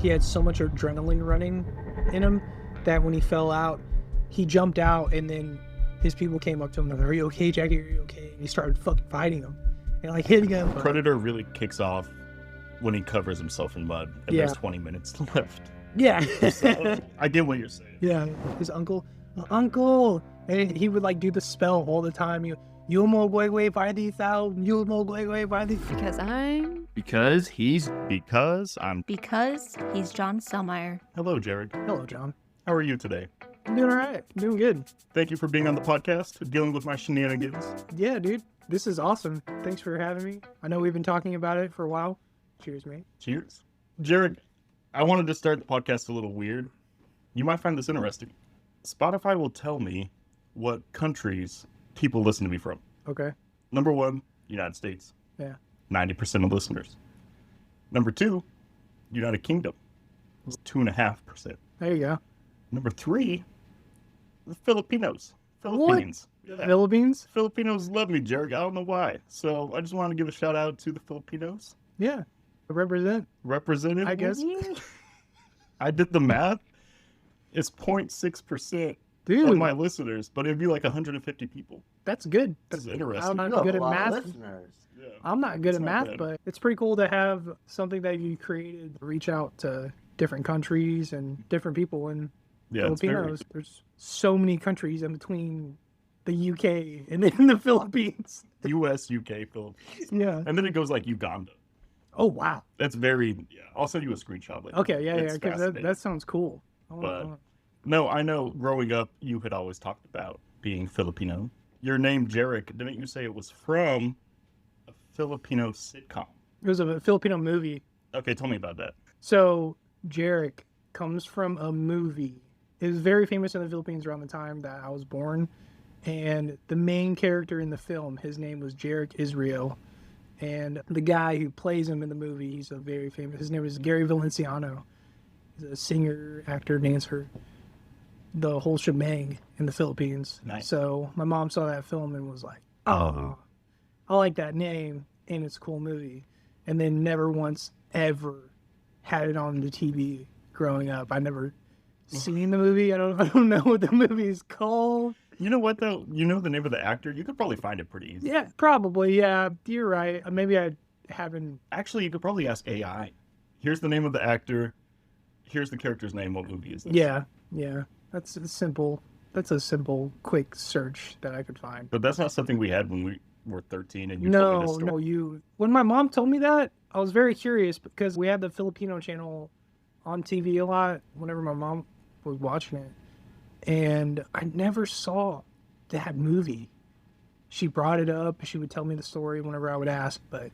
he had so much adrenaline running in him that when he fell out, he jumped out, and then his people came up to him and like, "Are you okay, Jackie? Are you okay?" And he started fucking fighting him and like hitting him. Predator really kicks off when he covers himself in mud and there's 20 minutes left. Yeah. So, I get what you're saying. Yeah. His uncle, and he would like do the spell all the time. Yumo Gwegwe Vaidi Thou, Yumo Gwegwe Vaidi. Because he's John Selmeyer. Hello, Jeric. Hello, John. How are you today? I'm doing all right. I'm doing good. Thank you for being on the podcast, dealing with my shenanigans. Yeah, dude. This is awesome. Thanks for having me. I know we've been talking about it for a while. Cheers, mate. Cheers. Jeric, I wanted to start the podcast a little weird. You might find this interesting. Spotify will tell me what countries people listen to me from. Okay. Number 1, United States. Yeah. 90% of listeners. Number 2, United Kingdom. 2.5%. There you go. Number 3, the Filipinos. Philippines. What? Yeah. Philippines? Filipinos love me, Jeric. I don't know why. So I just want to give a shout out to the Filipinos. Yeah. Represented, I guess. I did the math. It's 0.6% of my listeners, but it'd be like 150 people. That's good. That's interesting. I'm not good at math. Yeah. I'm not good at math, but it's pretty cool to have something that you created reach out to different countries and different people in Filipinos. There's so many countries in between the UK and then the Philippines. US, UK, Philippines. Yeah. And then it goes like Uganda. Oh, wow. That's very, I'll send you a screenshot later. Okay, yeah, because that sounds cool. No, I know growing up, you had always talked about being Filipino. Your name, Jeric, didn't you say it was from a Filipino sitcom? It was a Filipino movie. Okay, tell me about that. So, Jeric comes from a movie. It was very famous in the Philippines around the time that I was born. And the main character in the film, his name was Jeric Israel. And the guy who plays him in the movie, he's a very famous, his name is Gary Valenciano. He's a singer, actor, dancer, the whole shebang in the Philippines. Nice. So my mom saw that film and was like, oh, I like that name and it's a cool movie. And then never once ever had it on the TV growing up. I never seen the movie. I don't know what the movie is called. You know what, though? You know the name of the actor? You could probably find it pretty easy. Yeah, probably. Yeah, you're right. Maybe I haven't. Actually, you could probably ask AI. Here's the name of the actor. Here's the character's name. What movie is this? Yeah. That's a simple, quick search that I could find. But that's not something we had when we were 13 and you told me this story. When my mom told me that, I was very curious because we had the Filipino channel on TV a lot whenever my mom was watching it. And I never saw that movie. She brought it up. She would tell me the story whenever I would ask, but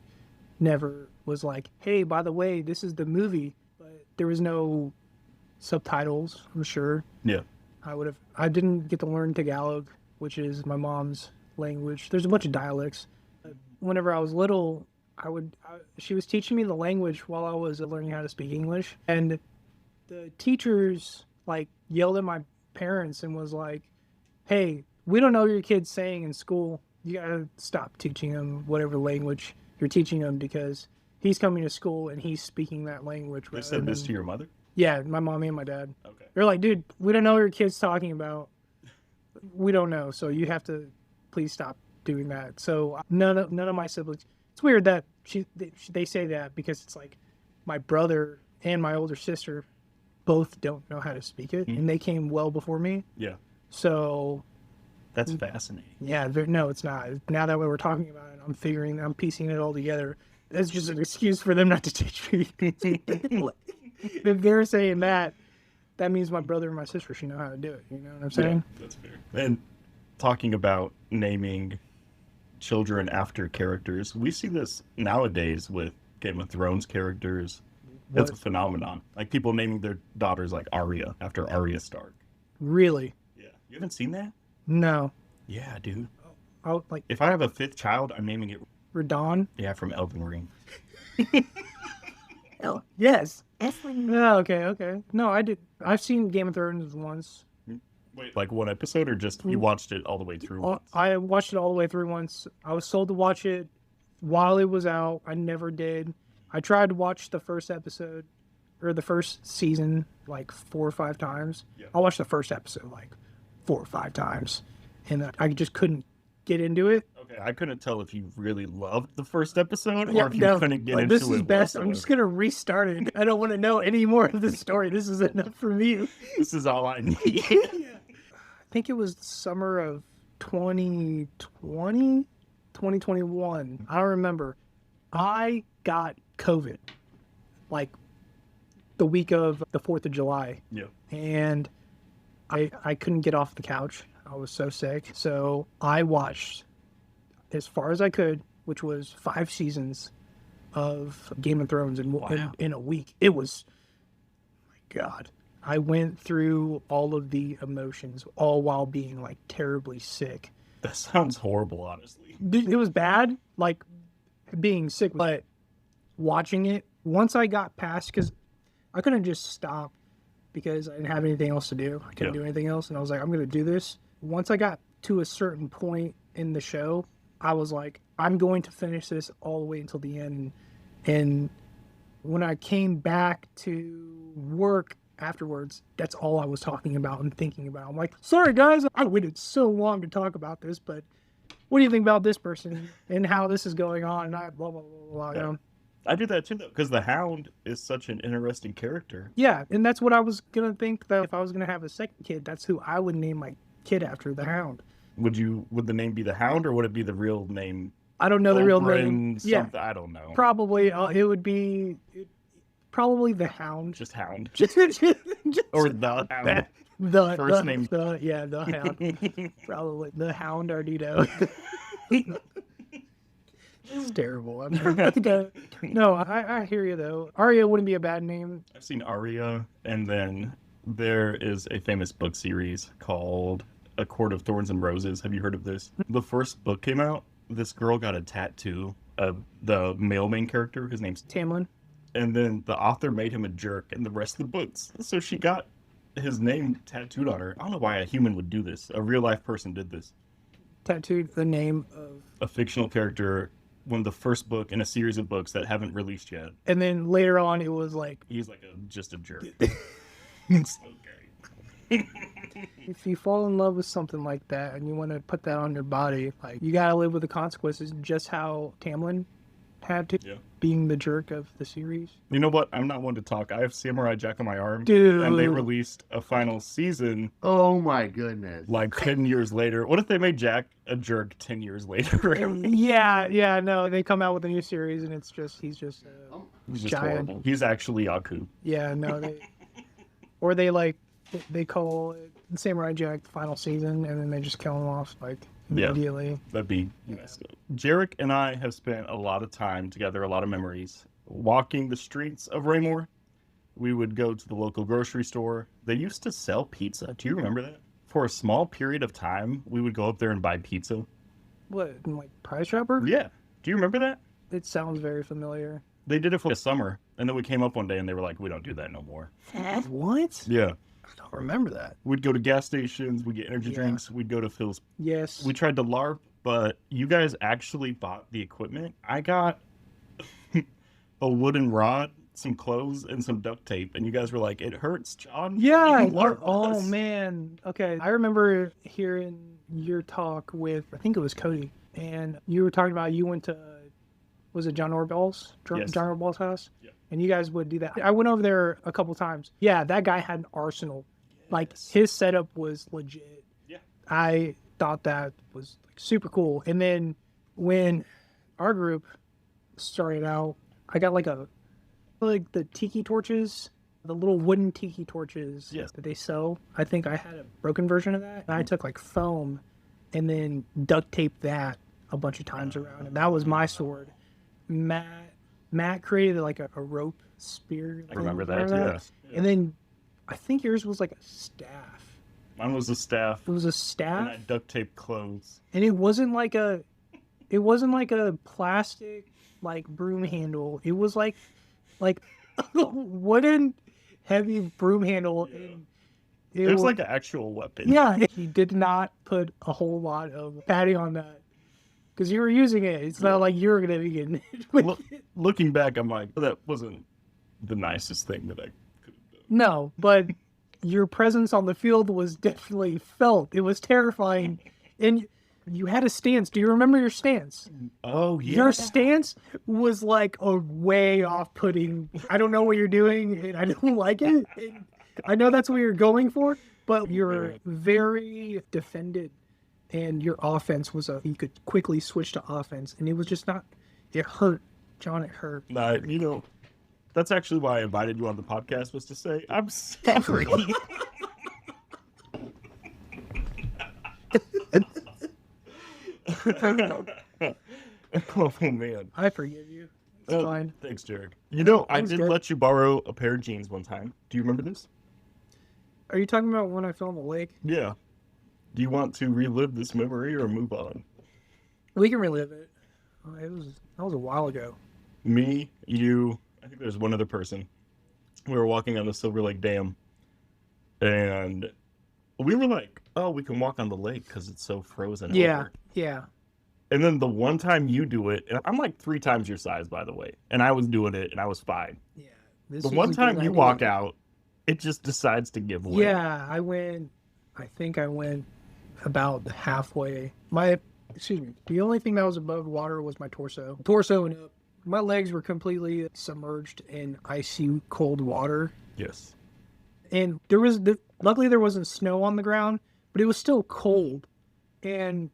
never was like, hey, by the way, this is the movie. But there was no subtitles, I'm sure. Yeah. I didn't get to learn Tagalog, which is my mom's language. There's a bunch of dialects. Whenever I was little, she was teaching me the language while I was learning how to speak English. And the teachers yelled at my parents and was like, hey, we don't know what your kid's saying in school. You gotta stop teaching him whatever language you're teaching him because he's coming to school and he's speaking that language. They said this to your mother? Yeah, my mommy and my dad. Okay. They're like, dude, we don't know what your kid's talking about. We don't know, so you have to please stop doing that. So none of my siblings. It's weird that they say that because it's like my brother and my older sister both don't know how to speak it, and they came well before me. Yeah. So that's fascinating. Yeah, no, it's not. Now that we're talking about it, I'm piecing it all together. That's just an excuse for them not to teach me. If they're saying that means my brother and my sister should know how to do it. You know what I'm saying? Yeah, that's fair. And talking about naming children after characters, we see this nowadays with Game of Thrones characters. That's a phenomenon. Like people naming their daughters like Arya after Arya Stark. Really? Yeah. You haven't seen that? No. Yeah, dude. If I have a 5th child, I'm naming it Radon. Yeah, from Elden Ring. Oh, yes. Oh, okay. No, I did. I've seen Game of Thrones once. Wait, like one episode or just you watched it all the way through once? I watched it all the way through once. I was told to watch it while it was out. I never did. I tried to watch the first episode or the first season like 4 or 5 times. Yeah. I watched the first episode like 4 or 5 times, and I just couldn't get into it. Okay, I couldn't tell if you really loved the first episode Yeah, or if you no, couldn't get like, into this is it best. I'm whatsoever. just gonna restart it. I don't want to know any more of the story. This is enough for me. This is all I need. I think it was the summer of 2020, 2021. I don't remember. I got COVID like the week of the 4th of July. Yeah. And I couldn't get off the couch. I was so sick. So I watched as far as I could, which was 5 seasons of Game of Thrones in a week. It was, my God. I went through all of the emotions, all while being like terribly sick. That sounds horrible, honestly. It was bad, like being sick, but watching it, once I got past, because I couldn't just stop because I didn't have anything else to do. I couldn't do anything else. And I was like, I'm going to do this. Once I got to a certain point in the show, I was like, I'm going to finish this all the way until the end. And when I came back to work afterwards, that's all I was talking about and thinking about. I'm like, sorry guys, I waited so long to talk about this, but what do you think about this person and how this is going on? And I blah blah blah blah. You know? I do that too, though, because the Hound is such an interesting character. Yeah, and that's what I was gonna think, that if I was gonna have a second kid, that's who I would name my kid after, the Hound. Would the name be the Hound, or would it be the real name? I don't know the real Oberyn name. Yeah, Yeah, I don't know. probably it would be probably the Hound. Just Hound, Just or the Hound. the First name. the Hound. Probably the Hound Ardito. It's terrible. No, I hear you though. Arya wouldn't be a bad name. I've seen Arya, and then there is a famous book series called A Court of Thorns and Roses. Have you heard of this? The first book came out. This girl got a tattoo of the male main character. His name's Tamlin. And then the author made him a jerk in the rest of the books. So she got his name tattooed on her. I don't know why a human would do this. A real life person did this. Tattooed the name of A fictional character, one of the first book in a series of books that haven't released yet. and then later on it was like, He's like just a jerk. Okay. if you fall in love with something like that and you want to put that on your body, like, you gotta live with the consequences, just how Tamlin had to, Yeah. being the jerk of the series. You know what? I'm not one to talk. I have Samurai Jack on my arm. Dude. And they released a final season Oh my goodness. like 10 years later. What if they made Jack a jerk 10 years later? Yeah, no, they come out with a new series and it's just, he's just He's just giant. horrible. He's actually Aku. yeah, no, or they like, they call it Samurai Jack the final season and then they just kill him off like Yeah. immediately. That'd be messed up. Jeric and I have spent a lot of time together, a lot of memories. Walking the streets of Raymore, we would go to the local grocery store. They used to sell pizza. Do you remember that? For a small period of time, we would go up there and buy pizza. What, like Price Chopper? Yeah. Do you remember that? It sounds very familiar. They did it for the summer, and then we came up one day and they were like, we don't do that no more. What? Yeah. I don't remember that. We'd go to gas stations, we'd get energy Yeah. drinks, we'd go to Phil's. Yes. We tried to LARP, but you guys actually bought the equipment. I got a wooden rod, some clothes, and some duct tape, and you guys were like, it hurts, John. Yeah. You LARP Oh us." man. Okay. I remember hearing your talk with, I think it was Cody, and you were talking about you went to, was it John Orbell's? Yes. John Orbell's house? Yeah. And you guys would do that. I went over there a couple times. Yeah, that guy had an arsenal. Like, Yes. his setup was legit. Yeah. I thought that was like super cool. And then when our group started out, I got like the tiki torches, the little wooden tiki torches Yes. that they sell. I think I had a broken version of that. And I took like foam and then duct taped that a bunch of times around. And that was my sword. Matt created like a rope spear. I remember that, yes. And then I think yours was like a staff. Mine was a staff, It was a and staff, I duct taped clothes. and it wasn't like a plastic like broom handle. It was like a wooden heavy broom handle. And It was like an actual weapon. yeah. He did not put a whole lot of padding on that because you were using it. It's not like you were gonna be getting it. Looking back, I'm like, that wasn't the nicest thing that I could have done. No, but your presence on the field was definitely felt. It was terrifying. And you had a stance. Do you remember your stance? Oh, yeah. Your stance was like a way off-putting. I don't know what you're doing, and I don't like it. And I know that's what you're going for, but you're very defended, and your offense was you could quickly switch to offense, and it was just not. It hurt, John. It hurt. Nah, that's actually why I invited you on the podcast, was to say I'm sorry. Oh man, I forgive you. It's fine. Thanks, Jeric. I did let you borrow a pair of jeans one time. Do you remember this? Are you talking about when I fell in the lake? Yeah. Do you want to relive this memory or move on? We can relive it. That was a while ago. Me, you, I think there's one other person. We were walking on the Silver Lake Dam, and we were like, "Oh, we can walk on the lake because it's so frozen." Yeah, over. yeah. And then the one time you do it, and I'm like 3 times your size, by the way, and I was doing it, and I was fine. Yeah. The one time you walk out, it just decides to give way. Yeah, I think I went about halfway. The only thing that was above water was my torso. Torso and up. My legs were completely submerged in icy cold water. Yes. And luckily there wasn't snow on the ground, but it was still cold. And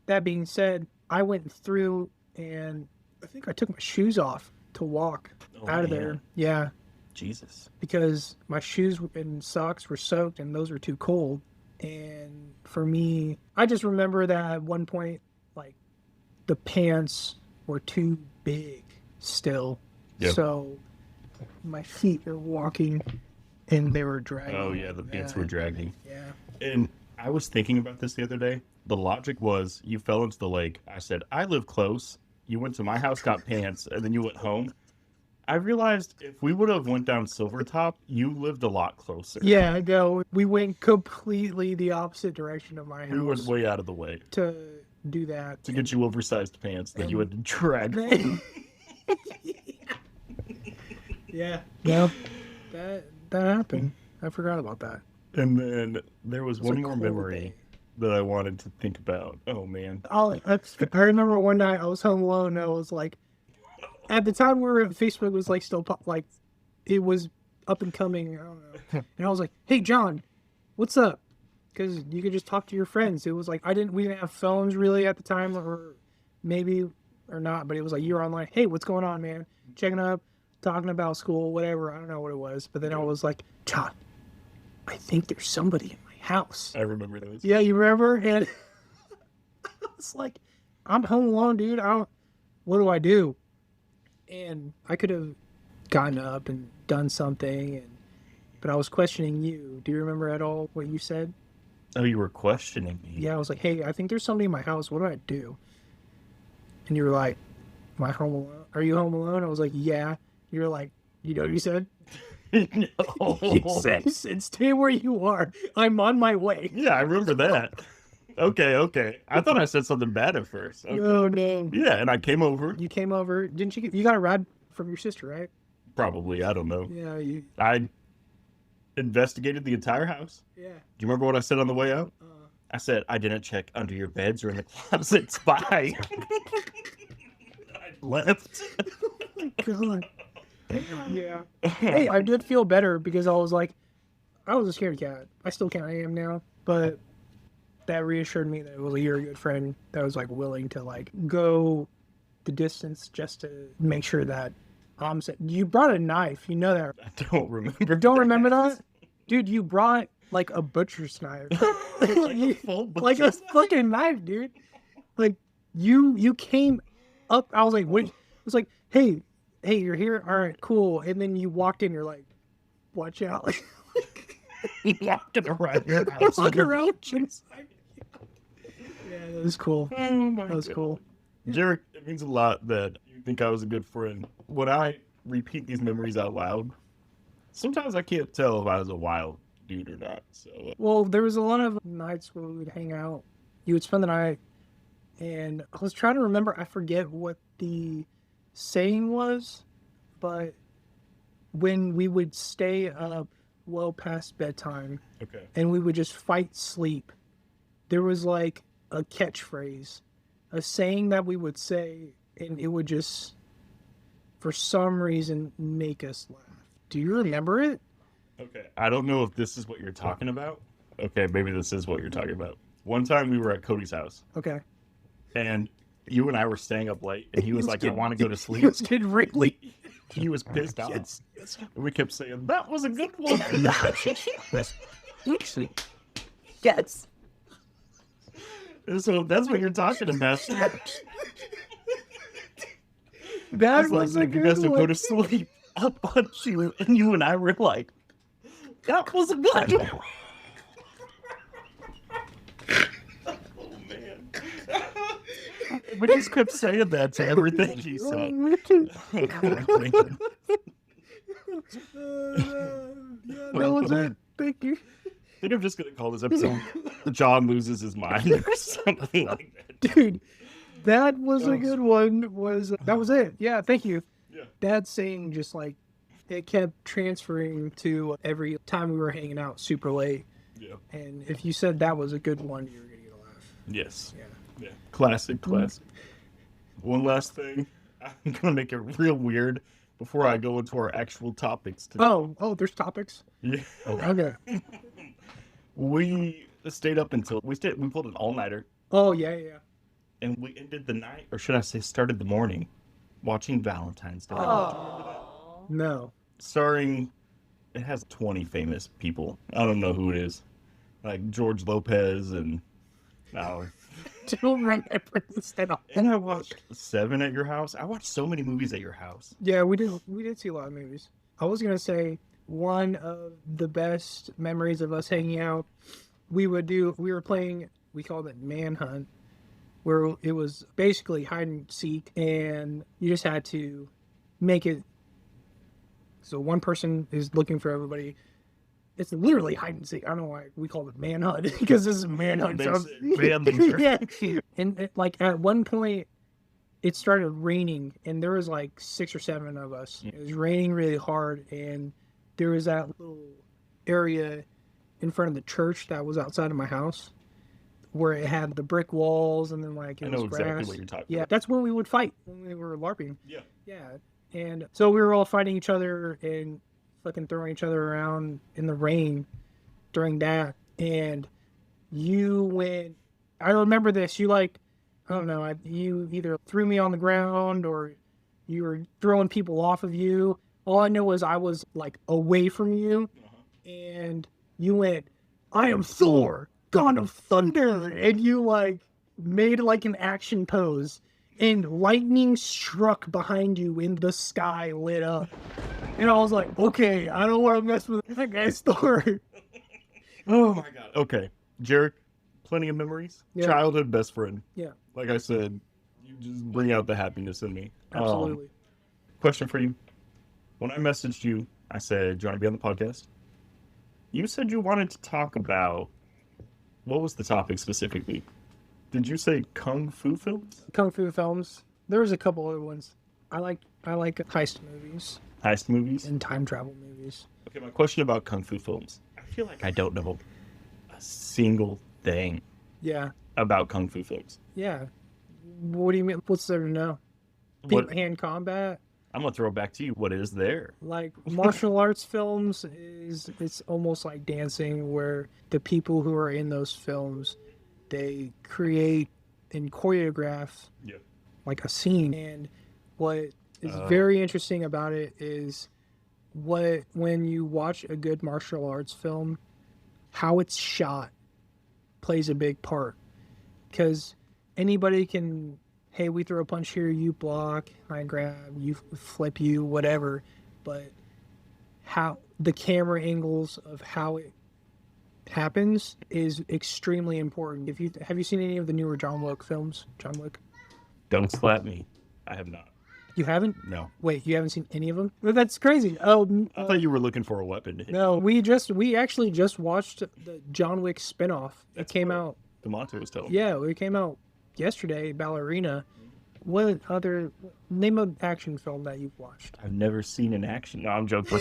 that being said, I went through and I think I took my shoes off to walk out of there. Yeah. Jesus. Because my shoes and socks were soaked and those were too cold. And for me, I just remember that at one point, like, the pants were too big still. Yep. So my feet were walking and they were dragging. Oh, yeah, the pants were dragging. Yeah. And I was thinking about this the other day. The logic was, you fell into the lake. I said, I live close. You went to my house, got pants, and then you went home. I realized if we would have went down Silvertop, you lived a lot closer. Yeah, no, we went completely the opposite direction of my house. We went way out of the way to do that. To get you oversized pants that you had to drag. Yeah, no, that happened. I forgot about that. And then there was one more memory that I wanted to think about. Oh, man. I remember one night I was home alone and I was like, at the time where Facebook was like still like it was up and coming, I don't know. And I was like, "Hey John, what's up?" Because you could just talk to your friends. It was like we didn't have phones really at the time, or maybe or not, but it was like you were online. Hey, what's going on, man? Checking up, talking about school, whatever. I don't know what it was, but then I was like, John, I think there's somebody in my house. I remember those. Yeah, you remember? And I was like, I'm home alone, dude. What do I do? And I could have gotten up and done something, but I was questioning you. Do you remember at all what you said? Oh, you were questioning me. Yeah, I was like, hey, I think there's somebody in my house. What do I do? And you were like, am I home alone? Are you home alone? I was like, yeah. You were like, you know what you said? No. You said, stay where you are. I'm on my way. Yeah, I remember that. Okay. I thought I said something bad at first. Okay. Oh, no. Yeah, and I came over. You came over. Didn't you? You got a ride from your sister, right? Probably. I don't know. Yeah. I investigated the entire house. Yeah. Do you remember what I said on the way out? I said, I didn't check under your beds or in the closets. Bye. I left. Oh, my God. Yeah. Hey, I did feel better because I was like, I was a scaredy cat. I still kind of am now, but that reassured me that it was you're a good friend that was like willing to like go the distance just to make sure that I'm safe. You brought a knife, you know that. I don't remember. Don't remember that? Dude, you brought like a butcher's knife. Like a fucking knife, dude. Like you came up, I was like, what? I was like, hey, you're here? All right, cool. And then you walked in, you're like, watch out. He walked around your house. Walk around inside. Yeah, that was cool. Oh my That was God. cool. Jeric, it means a lot that you think I was a good friend. When I repeat these memories out loud, sometimes I can't tell if I was a wild dude or not. So, Well, there was a lot of nights where we would hang out. You would spend the night, and I was trying to remember. I forget what the saying was, but when we would stay up well past bedtime Okay. and we would just fight sleep, there was like a catchphrase, a saying that we would say, and it would just, for some reason, make us laugh. Do you remember it? Okay. I don't know if this is what you're talking about. Okay, maybe this is what you're talking about. One time we were at Cody's house, Okay. and you and I were staying up late, and he was like, I want to go to sleep. He was getting really... He was pissed off. And we kept saying, that was a good one. Yes. So that's what you're talking about. That It's was like, a you good guys would go one. to sleep. I'll punch you. And you and I were like, that was a good one. Oh, man. We just kept saying that to everything he said. That was it. Thank you. I think I'm just going to call this episode John Loses His Mind or something like that. Dude, that was a good one. That was it. Yeah, thank you. Yeah. That saying just like, it kept transferring to every time we were hanging out super late. Yeah. And if you said that was a good one, you were going to get a laugh. Yes. Yeah. Yeah. Classic. One last thing. I'm going to make it real weird before I go into our actual topics today. Oh, there's topics? Yeah. Okay. We stayed up until we pulled an all-nighter, Oh, yeah. and we ended the night, or should I say started the morning, watching Valentine's Day. No. Starring, it has 20 famous people. I don't know who it is. Like George Lopez and Don't remember this at all. And I watched 7 at your house. I watched so many movies at your house. Yeah, we did see a lot of movies. I was gonna say one of the best memories of us hanging out, we were playing, we called it Manhunt, where it was basically hide and seek, and you just had to make it so one person is looking for everybody. It's literally hide and seek. I don't know why we called it Manhunt because this is Manhunt. Yeah. And like at one point, it started raining, and there was like 6 or 7 of us. It was raining really hard, and there was that little area in front of the church that was outside of my house, where it had the brick walls, and then like it I know was grass. exactly what you're talking Yeah, about. that's when we would fight when we were LARPing. Yeah. Yeah, and so we were all fighting each other and fucking throwing each other around in the rain during that, and you went. I remember this. You like. I don't know, you either threw me on the ground or you were throwing people off of you. All I know is I was like away from you, and you went, I am Thor, God of Thunder. And you like made like an action pose, and lightning struck behind you and the sky lit up. And I was like, okay, I don't want to mess with that guy's Thor. Oh my God. Okay. Jeric, plenty of memories. Yeah. Childhood best friend. Yeah, Like I said, you just bring out the happiness in me. absolutely. Question for you. When I messaged you, I said, do you want to be on the podcast? You said you wanted to talk about, what was the topic specifically? Did you say Kung Fu films? Kung Fu films. There was a couple other ones. I like heist movies Heist movies? and time travel movies. Okay, my question about Kung Fu films. I feel like I don't know a single thing Yeah, about Kung Fu films. yeah. What do you mean? What's there to know? What, Hand combat, I'm going to throw it back to you. What is there? like martial arts films, it's almost like dancing, where the people who are in those films, they create and choreograph Yeah. like a scene. And what is very interesting about it is when you watch a good martial arts film, how it's shot plays a big part, because anybody can, hey, we throw a punch here, you block, I grab, you flip, you whatever, but how the camera angles of how it happens is extremely important. Have you seen any of the newer John Wick films? John Wick? Don't slap me. I have not. You haven't? No. Wait, you haven't seen any of them? Well, that's crazy. Oh, I thought you were looking for a weapon to hit. no, we actually just watched the John Wick spinoff. It came out. DeMonte was telling me. Yeah, it came out yesterday, Ballerina, What other name an action film that you've watched? I've never seen an action. No, I'm joking.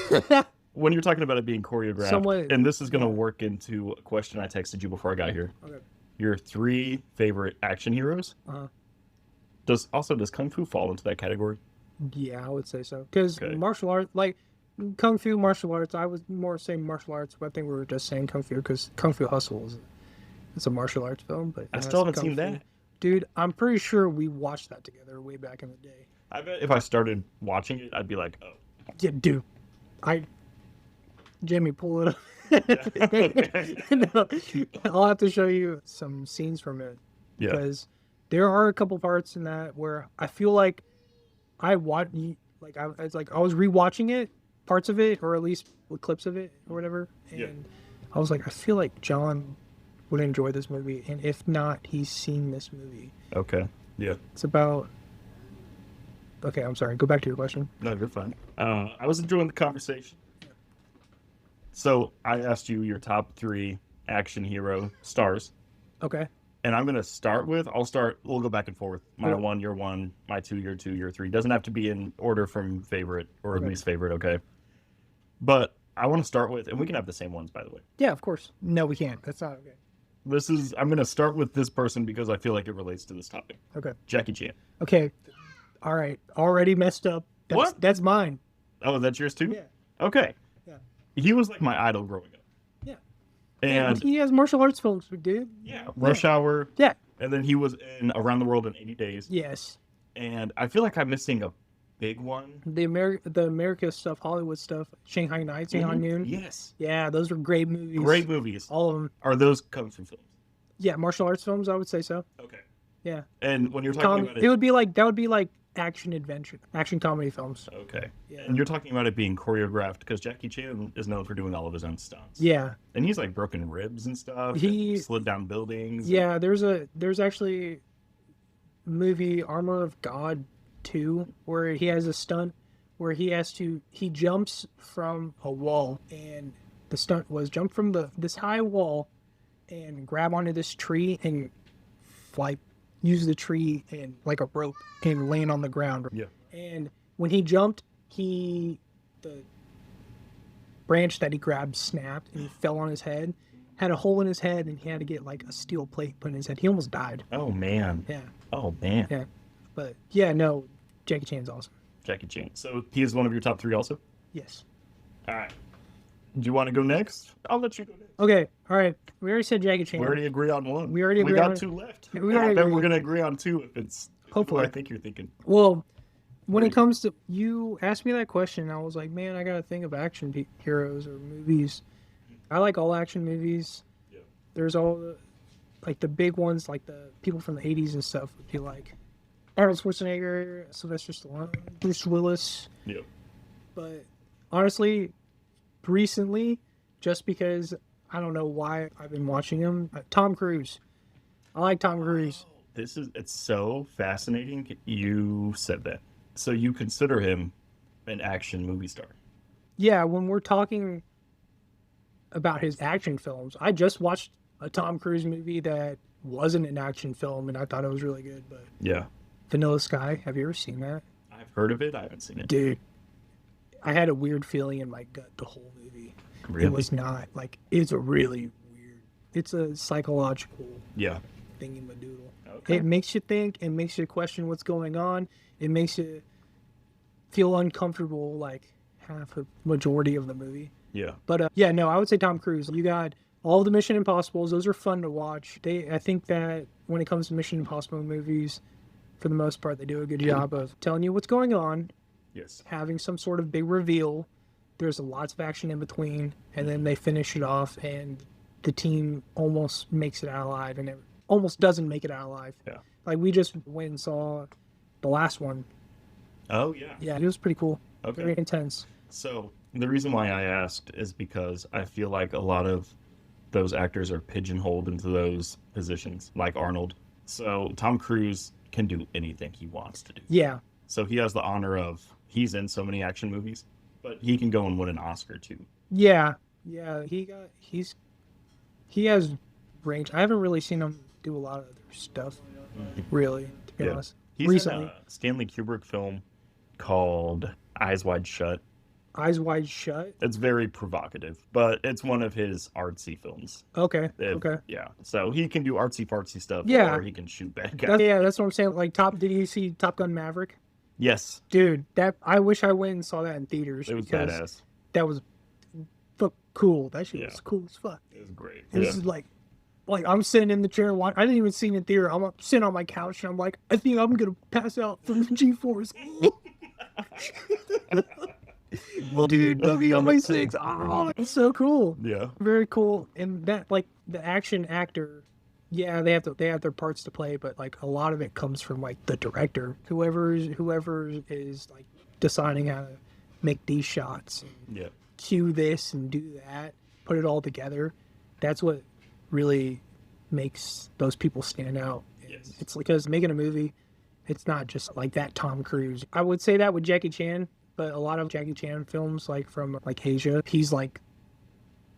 When you're talking about it being choreographed, Somewhat, and this is going to work into a question I texted you before I got here. Okay. Your 3 favorite action heroes. Does Kung Fu fall into that category? Yeah, I would say so. Because martial arts, like Kung Fu martial arts, I was more saying martial arts, but I think we were just saying Kung Fu because Kung Fu Hustle it's a martial arts film. But I still haven't seen that. Dude, I'm pretty sure we watched that together way back in the day. I bet if I started watching it, I'd be like, oh. Yeah, dude. Jimmy, pull it up. No, I'll have to show you some scenes from it. Yeah. Because there are a couple parts in that where I feel like I was rewatching it, parts of it, or at least clips of it or whatever. And I was like, I feel like John would enjoy this movie. And if not, he's seen this movie. Okay. Yeah. It's about... Okay, I'm sorry. Go back to your question. No, you're fine. I was enjoying the conversation. So I asked you your top 3 action hero stars. Okay. And I'm going to start with, we'll go back and forth. My 1, your 1, my 2, your 2, your 3. Doesn't have to be in order from favorite or least favorite, okay? But I want to start with, and we can have the same ones, by the way. Yeah, of course. No, we can't. That's not okay. I'm going to start with this person because I feel like it relates to this topic. Okay. Jackie Chan. Okay. All right. Already messed up. What? That's mine. Oh, that's yours too? Yeah. Okay. Yeah. He was like my idol growing up. Yeah. And he has martial arts films, dude. Yeah. Rush Hour. Yeah. And then he was in Around the World in 80 Days. Yes. And I feel like I'm missing a big one. The America stuff, Hollywood stuff, Shanghai Nights, Shanghai Noon. Yes. Yeah, those were great movies. Great movies. All of them. Are those Kung Fu films? Yeah, martial arts films, I would say so. Okay. Yeah. And when you're talking about it... That would be like action adventure, action comedy films. Okay. Yeah. And you're talking about it being choreographed because Jackie Chan is known for doing all of his own stunts. Yeah. And he's like broken ribs and stuff. He and slid down buildings. Yeah, there's actually a movie Armor of God 2 where he has a stunt where he jumps from a wall, and the stunt was jump from this high wall and grab onto this tree and like use the tree and like a rope and land on the ground. Yeah. And when he jumped, the branch that he grabbed snapped and he fell on his head, had a hole in his head, and he had to get like a steel plate put in his head. He almost died. Oh man. Yeah. Oh man. Yeah. But yeah, no, Jackie Chan's awesome. Jackie Chan. So he is one of your top 3 also? Yes. All right. Do you want to go next? I'll let you go next. Okay. All right. We already said Jackie Chan. We already agree on 1. We already agree We got on 2 left. We I already bet agree. we're going to agree on 2 if it's Hopefully. what I think you're thinking. Well, when it comes to, you asked me that question, I was like, man, I got to think of action heroes or movies. I like all action movies. Yeah. There's all the big ones, like the people from the 80s and stuff would be like Arnold Schwarzenegger, Sylvester Stallone, Bruce Willis. Yeah. But honestly, recently, just because I don't know why I've been watching him, Tom Cruise. I like Tom Cruise. It's so fascinating you said that. So you consider him an action movie star? Yeah, when we're talking about his action films, I just watched a Tom Cruise movie that wasn't an action film, and I thought it was really good. But Yeah. Vanilla Sky, have you ever seen that? I've heard of it. I haven't seen it. Dude, I had a weird feeling in my gut the whole movie. Really? It was not like, it's a really weird, it's a psychological Yeah. thingy-madoodle. Okay. It makes you think, it makes you question what's going on, it makes you feel uncomfortable like half a majority of the movie. Yeah. But yeah, no, I would say Tom Cruise. You got all the Mission Impossibles; those are fun to watch. I think that when it comes to Mission Impossible movies, for the most part, they do a good job of telling you what's going on, Yes. having some sort of big reveal. There's lots of action in between, and then they finish it off, and the team almost makes it out alive, and it almost doesn't make it out alive. Yeah. Like we just went and saw the last one. Oh yeah. Yeah, it was pretty cool. Okay. Very intense. So the reason why I asked is because I feel like a lot of those actors are pigeonholed into those positions, like Arnold. So Tom Cruise can do anything he wants to do. Yeah. So he has the honor of, he's in so many action movies, but he can go and win an Oscar too. Yeah. He has range. I haven't really seen him do a lot of other stuff, really, to be honest. He's recently. in a Stanley Kubrick film called Eyes Wide Shut. Eyes Wide Shut. It's very provocative, but it's one of his artsy films. Okay. Okay. Yeah. So he can do artsy fartsy stuff, Yeah. or he can shoot bad guys. That's what I'm saying. Like did you see Top Gun Maverick? Yes. Dude, I wish I went and saw that in theaters. It was because badass. that was cool. That shit Yeah. was cool as fuck. It was great. It was like I'm sitting in the chair. I didn't even see it in theater. I'm sitting on my couch and I'm like, I think I'm gonna pass out from the G-force. Well, dude, movie on my six. Oh, it's so cool. Yeah. Very cool. And that, like, the action actor, yeah, they have their parts to play, but like a lot of it comes from like the director, whoever is like deciding how to make these shots, and Yeah. cue this and do that, put it all together. That's what really makes those people stand out. Yes. It's because making a movie, it's not just like that Tom Cruise. I would say that with Jackie Chan, but a lot of Jackie Chan films, like from like Asia, he's like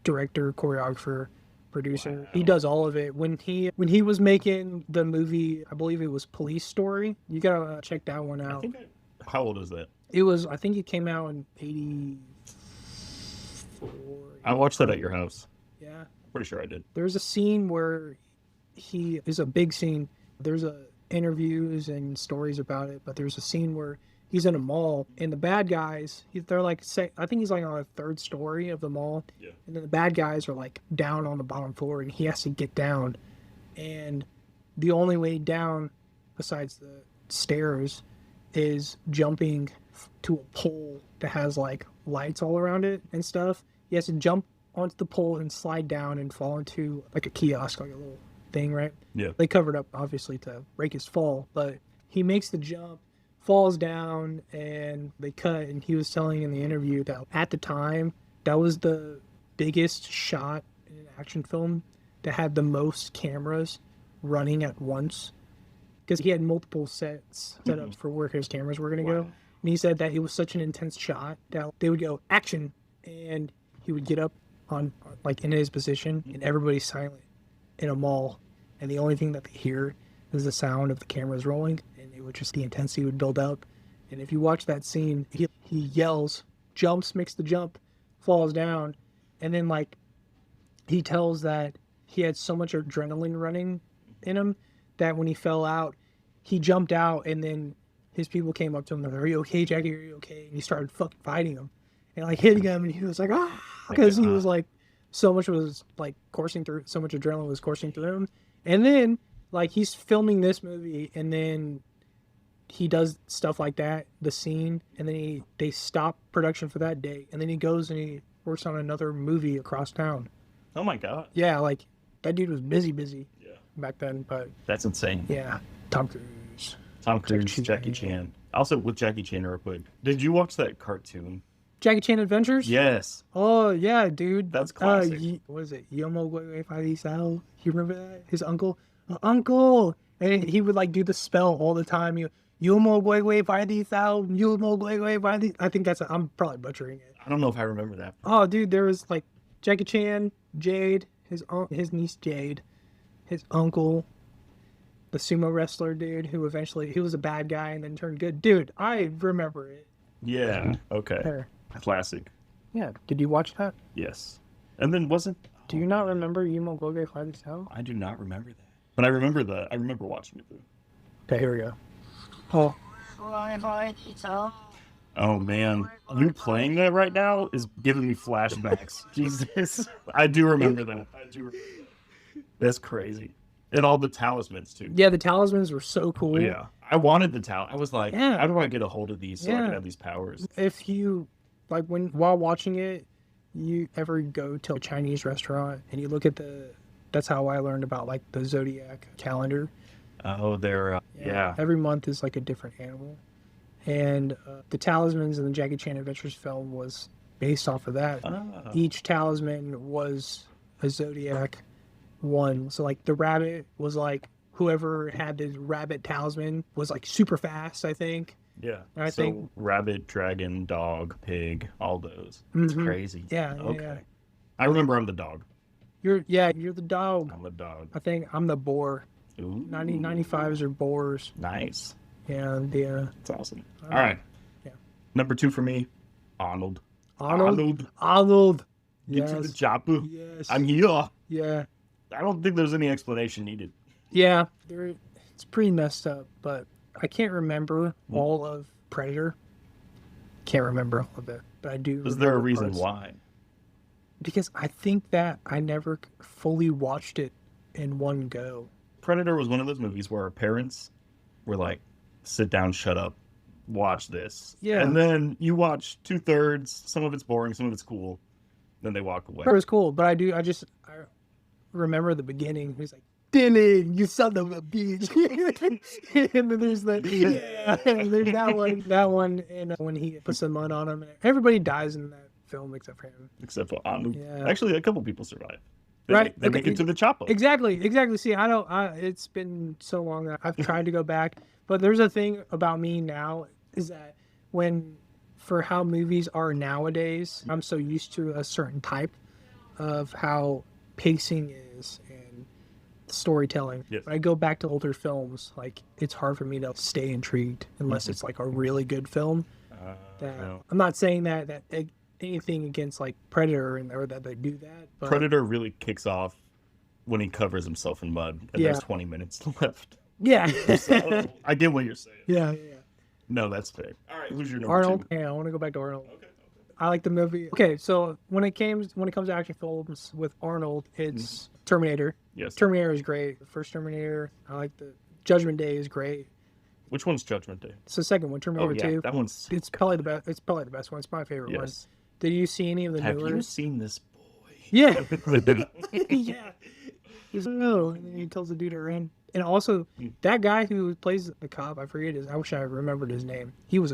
director, choreographer, producer. Wow. He does all of it. When he was making the movie, I believe it was Police Story. You gotta check that one out. How old is that? I think it came out in '84. I watched that at your house. Yeah. Pretty sure I did. There's a scene where is a big scene. There's interviews and stories about it, but there's a scene where he's in a mall and the bad guys, they're like, I think he's like on a third story of the mall. Yeah. And then the bad guys are like down on the bottom floor and he has to get down. And the only way down besides the stairs is jumping to a pole that has like lights all around it and stuff. He has to jump onto the pole and slide down and fall into like a kiosk, like a little thing, right? Yeah. They covered up obviously to break his fall, but he makes the jump, falls down, and they cut. And he was telling in the interview that at the time, that was the biggest shot in an action film that had the most cameras running at once, because he had multiple sets set up for where his cameras were going to go. And he said that it was such an intense shot that they would go action, and he would get up on like in his position, and everybody's silent in a mall, and the only thing that they hear is the sound of the cameras rolling, and it would just, the intensity would build up. And if you watch that scene, he yells, jumps, makes the jump, falls down, and then like he tells that he had so much adrenaline running in him that when he fell out, he jumped out, and then his people came up to him and they're like, "Are you okay, Jackie? Are you okay?" And he started fucking fighting him and like hitting him, and he was like, "Ah," because he was like, so much was like coursing through, so much adrenaline was coursing through him. And then like he's filming this movie, and then he does stuff like that, the scene, and then they stop production for that day, and then he goes and he works on another movie across town. Oh my god. Yeah, like that dude was busy Yeah. back then. But That's insane. yeah, Tom Cruise. Tom Cruise, Jackie Chan. Also with Jackie Chan real quick. Did you watch that cartoon? Jackie Chan Adventures? Yes. Oh yeah, dude. That's classic. What is it? Yomo Gwegwe Fadi Sao. You remember that? His uncle, uncle, and he would like do the spell all the time. Yomo Gwegwe Fadi Sao. Yomo Gwegwe Fadi. I think I'm probably butchering it. I don't know if I remember that. Oh, dude, there was like Jackie Chan, Jade, his niece Jade, his uncle, the sumo wrestler dude who eventually he was a bad guy and then turned good. Dude, I remember it. Yeah. Okay. There. Classic. Yeah. Did you watch that? Yes. And then wasn't... Do you not remember Yomo Gwegwe Fadi Sao? I do not remember that. But I remember watching it though. Okay, here we go. Oh. Oh man, you playing that right now is giving me flashbacks. Jesus, I do remember that. That's crazy. And all the talismans too. Yeah, the talismans were so cool. Yeah, I wanted the talisman. I was like, Yeah. how do I get a hold of these so I Yeah. can have these powers? If you like while watching it, you ever go to a Chinese restaurant and you look at that's how I learned about like the zodiac calendar. Oh, they're yeah. Every month is like a different animal. And the talismans in the Jackie Chan Adventures film was based off of that. Ah. Each talisman was a zodiac one. So like the rabbit was like whoever had the rabbit talisman was like super fast, I think. Yeah. I so think- rabbit, dragon, dog, pig, all those. It's Mhm. crazy. Yeah. Okay. Yeah. I remember I'm the dog. You're the dog. I'm the dog. I think I'm the boar. Ooh. 95s are boars. Nice. Yeah, That's awesome. All right. Yeah. Number 2 for me, Arnold. Arnold. Get to the chopper. Yes. I'm here. Yeah. I don't think there's any explanation needed. Yeah. It's pretty messed up, but I can't remember all of Predator. Can't remember all of it, but I do. Is there a remember reason parts. why? Because I think that I never fully watched it in one go. Predator was one of those movies where our parents were like, sit down, shut up, watch this. Yeah. And then you watch 2/3, some of it's boring, some of it's cool. Then they walk away. It was cool, but I remember the beginning. He's like, Dylan, you son of a bitch. And then there's there's that one, and when he puts the mud on him, and everybody dies in that film except for him. Except for Anu. Yeah. Actually, a couple people survive. They Right. make it to the chopper. Exactly. See, it's been so long that I've tried to go back, but there's a thing about me now is that for how movies are nowadays, I'm so used to a certain type of how pacing is and storytelling. Yes. When I go back to older films, like it's hard for me to stay intrigued unless it's like a really good film. No. I'm not saying that anything against like Predator or that they do that, but Predator really kicks off when he covers himself in mud and there's 20 minutes left. yeah. So, I get what you're saying. yeah. No, that's fair. All right, who's your number Arnold. 2? Yeah, I want to go back to Arnold. Okay. I like the movie. Okay, so when it comes to action films with Arnold, it's Terminator. Yes. Terminator is great. The first Terminator. I like the Judgment Day is great. Which one's Judgment Day? It's the second one, Terminator 2. That one's... It's probably the best. It's probably the best one. It's my favorite one. Yes. Did you see any of the Have newer? you seen this boy? Yeah. Yeah. He's like, no, and then he tells the dude to run. And also, that guy who plays the cop, I forget his. I wish I remembered his name. He was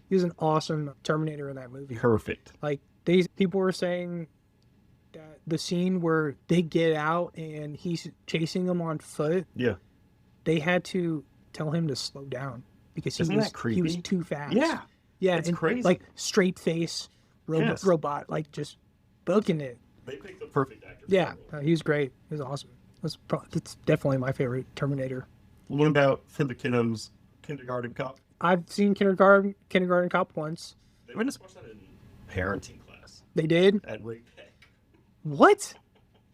He was an awesome Terminator in that movie. Perfect. Like people were saying that the scene where they get out and he's chasing them on foot, Yeah. they had to tell him to slow down because Isn't that creepy? he was too fast. Yeah. Yeah, It's and crazy. like straight face robot, like just booking it. They picked the perfect actor. Yeah, he was great. He was awesome. It's definitely my favorite Terminator. What about Philip Kiddom's Kindergarten Cop? I've seen Kindergarten Cop once. They went to watch that in parenting class They did? at Wake. What?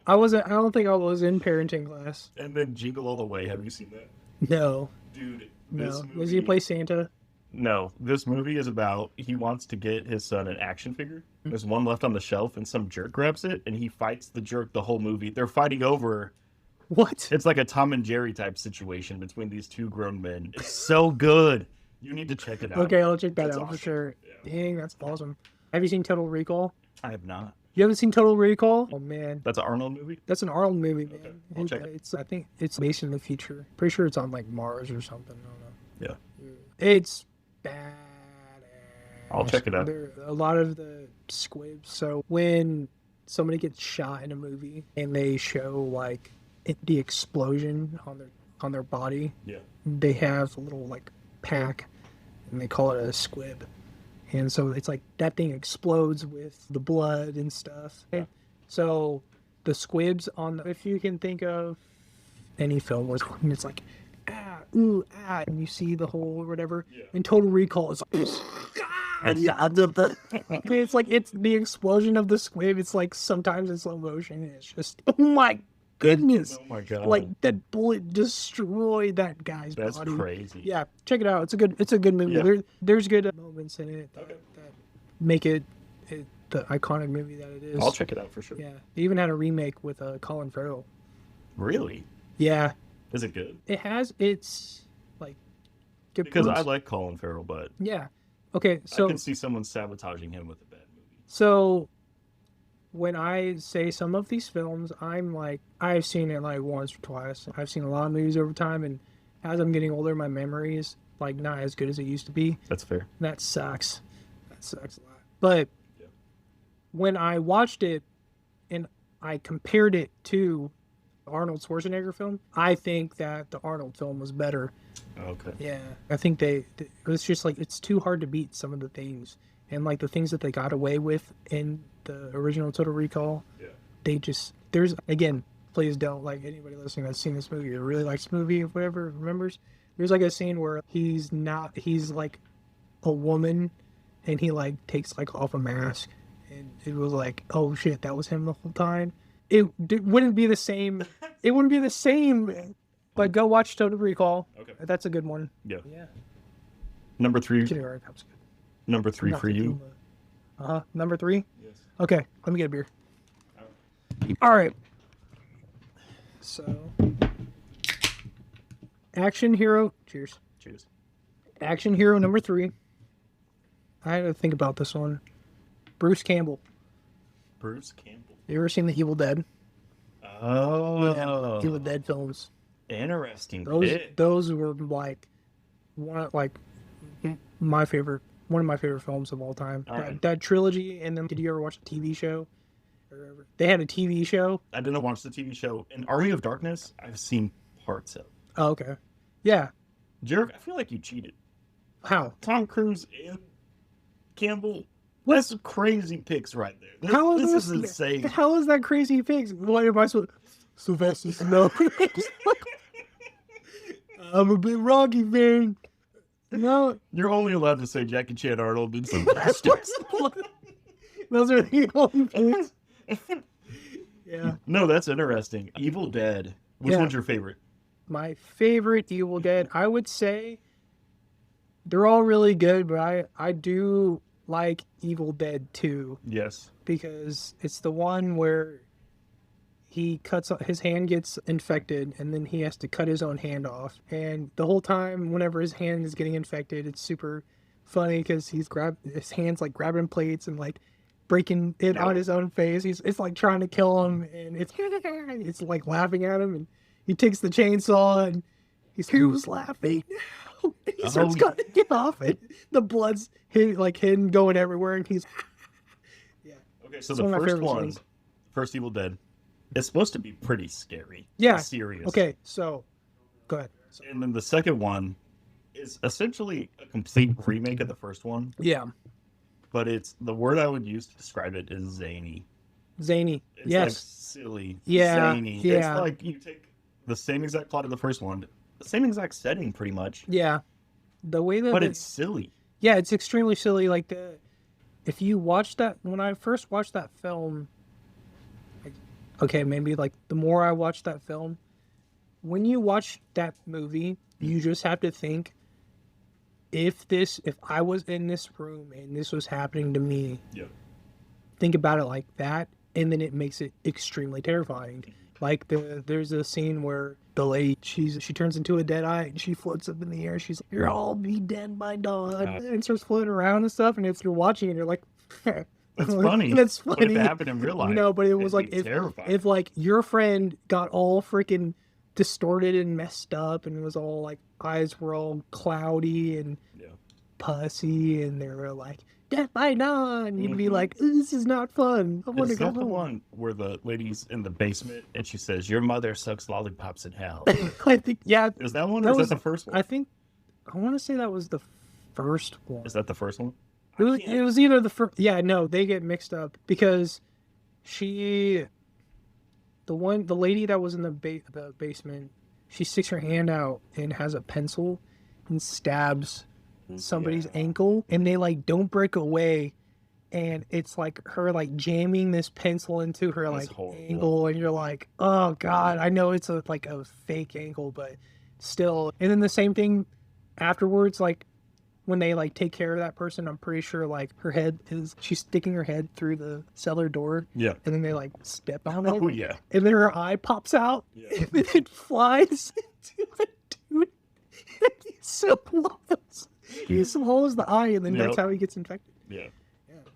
I don't think I was in parenting class. And then Jingle All the Way. Have you seen that? No. Dude, No. this movie... Does he play Santa? No, this movie is about he wants to get his son an action figure. There's one left on the shelf, and some jerk grabs it, and he fights the jerk the whole movie. They're fighting over... What? It's like a Tom and Jerry type situation between these two grown men. It's so good. You need to check it out. Okay, I'll check that It's out for awesome. sure. Yeah. Dang, that's awesome. Have you seen Total Recall? I have not. You haven't seen Total Recall? Oh man, That's an Arnold movie? that's an Arnold movie, man. Okay, I'll check it. I think it's based in the future. Pretty sure it's on like Mars or something. I don't know. Yeah. It's bad. I'll check it out. A lot of the squibs. So when somebody gets shot in a movie and they show like the explosion on their body, Yeah. they have a little like pack, and they call it a squib. And so it's like that thing explodes with the blood and stuff. Yeah. So the squibs if you can think of any film where it's like, and you see the hole or whatever. Yeah. And Total Recall is like, it's the explosion of the squib. It's like sometimes in slow motion. And it's just, oh my goodness. Oh my god. Like that bullet destroyed that guy's That's body. crazy. Yeah, check it out. It's a good movie. Yeah. There's good moments in it that make it the iconic movie that it is. I'll check it out for sure. Yeah, they even had a remake with Colin Farrell. Really? Yeah, Is it good? it has. It's like good Because I points. like Colin Farrell, but Yeah. Okay, so I can see someone sabotaging him with a bad movie. So when I say some of these films, I'm like, I've seen it like once or twice. I've seen a lot of movies over time, and as I'm getting older, my memory is like not as good as it used to be. That's fair. That sucks. That sucks a lot. But Yeah. when I watched it and I compared it to the Arnold Schwarzenegger film, I think that the Arnold film was better. Okay. Yeah, I think it's just like it's too hard to beat some of the things, and like the things that they got away with in the original Total Recall. Yeah. There's again, please don't, like, anybody listening that's seen this movie or really likes this movie or whatever remembers. There's like a scene where he's like a woman, and he like takes like off a mask, and it was like, oh shit, that was him the whole time. Wouldn't be the same. It wouldn't be the same. But go watch Total Recall. Okay. That's a good one. Yeah. Yeah. Number 3. Kidding, right? That was good. Number 3 Not for to you. do, Number 3. Yes. Okay, let me get a beer. All right. So, action hero. Cheers. Cheers. Action hero number 3. I had to think about this one. Bruce Campbell. Bruce Campbell. You ever seen the Evil Dead? Oh. Evil Dead films. Interesting. Those were like one of my favorite films of all time. All right. That trilogy, and then did you ever watch the TV show? They had a TV show. I didn't watch the TV show. In Army of Darkness, I've seen parts of. Oh, okay. Yeah. Jeric, I feel like you cheated. How? Tom Cruise and Campbell. What? That's crazy picks right there. This is insane. How is that crazy pigs? What am I supposed? Sylvester Stallone. I'm a big Rocky fan. No, You're only allowed to say Jackie Chan Arnold and Sylvester. those are the only pigs. Yeah. No, that's interesting. Evil Dead. Which one's your favorite? My favorite Evil Dead, I would say they're all really good, but I do like Evil Dead 2 Yes. because it's the one where his hand gets infected, and then he has to cut his own hand off. And the whole time, whenever his hand is getting infected, it's super funny because his hand's like grabbing plates and like breaking it on his own face. It's like trying to kill him, and it's like laughing at him, and he takes the chainsaw and who's laughing? He starts cutting it off, and the blood's hidden going everywhere, and he's Okay, so It's the one of my first favorite one, scenes. first Evil Dead, it's supposed to be pretty scary. Yeah. Serious. Okay, so go ahead. And then the second one is essentially a complete remake of the first one, Yeah, but it's the word I would use to describe it is zany. zany. It's Yes. like silly. Yeah, Zany. yeah. It's like you take the same exact plot of the first one, the same exact setting pretty much, Yeah. The way that but it's silly. yeah, it's extremely silly. Like if you watch that, when I first watched that film, okay, maybe like the more I watch that film, when you watch that movie, you just have to think, if I was in this room and this was happening to me, Yeah. think about it like that, and then it makes it extremely terrifying. Like there's a scene where the lady, she turns into a dead eye and she floats up in the air. She's like, "You'll all be dead by dawn," and starts floating around and stuff. And if you're watching it, you're like, That's funny. That's What funny. if it happened in real life? No, but it was It'd like be terrifying. if like your friend got all freaking distorted and messed up, and it was all like eyes were all cloudy and Yeah. pussy, and they were like, "Death by dawn," you'd be like, "This is not fun. I want to Is go that the home." one where the lady's in the basement and she says, "Your mother sucks lollipops in hell"? I think, yeah, Is that one, or That is was- that the first one? I want to say that was the first one. Is that the first one? It was either the first. Yeah, no, they get mixed up because the lady that was in the basement, she sticks her hand out and has a pencil and stabs somebody's ankle, and they like don't break away, and it's like her like jamming this pencil into her That's like horrible. ankle, and you're like, oh god, I know it's a fake ankle, but still. And then the same thing afterwards, like when they like take care of that person, I'm pretty sure like she's sticking her head through the cellar door, Yeah. and then they like step on it, Oh yeah. and then her eye pops out, Yeah. and then it flies into the dude, and he swallows the eye, and then that's Yep. how he gets infected. Yeah.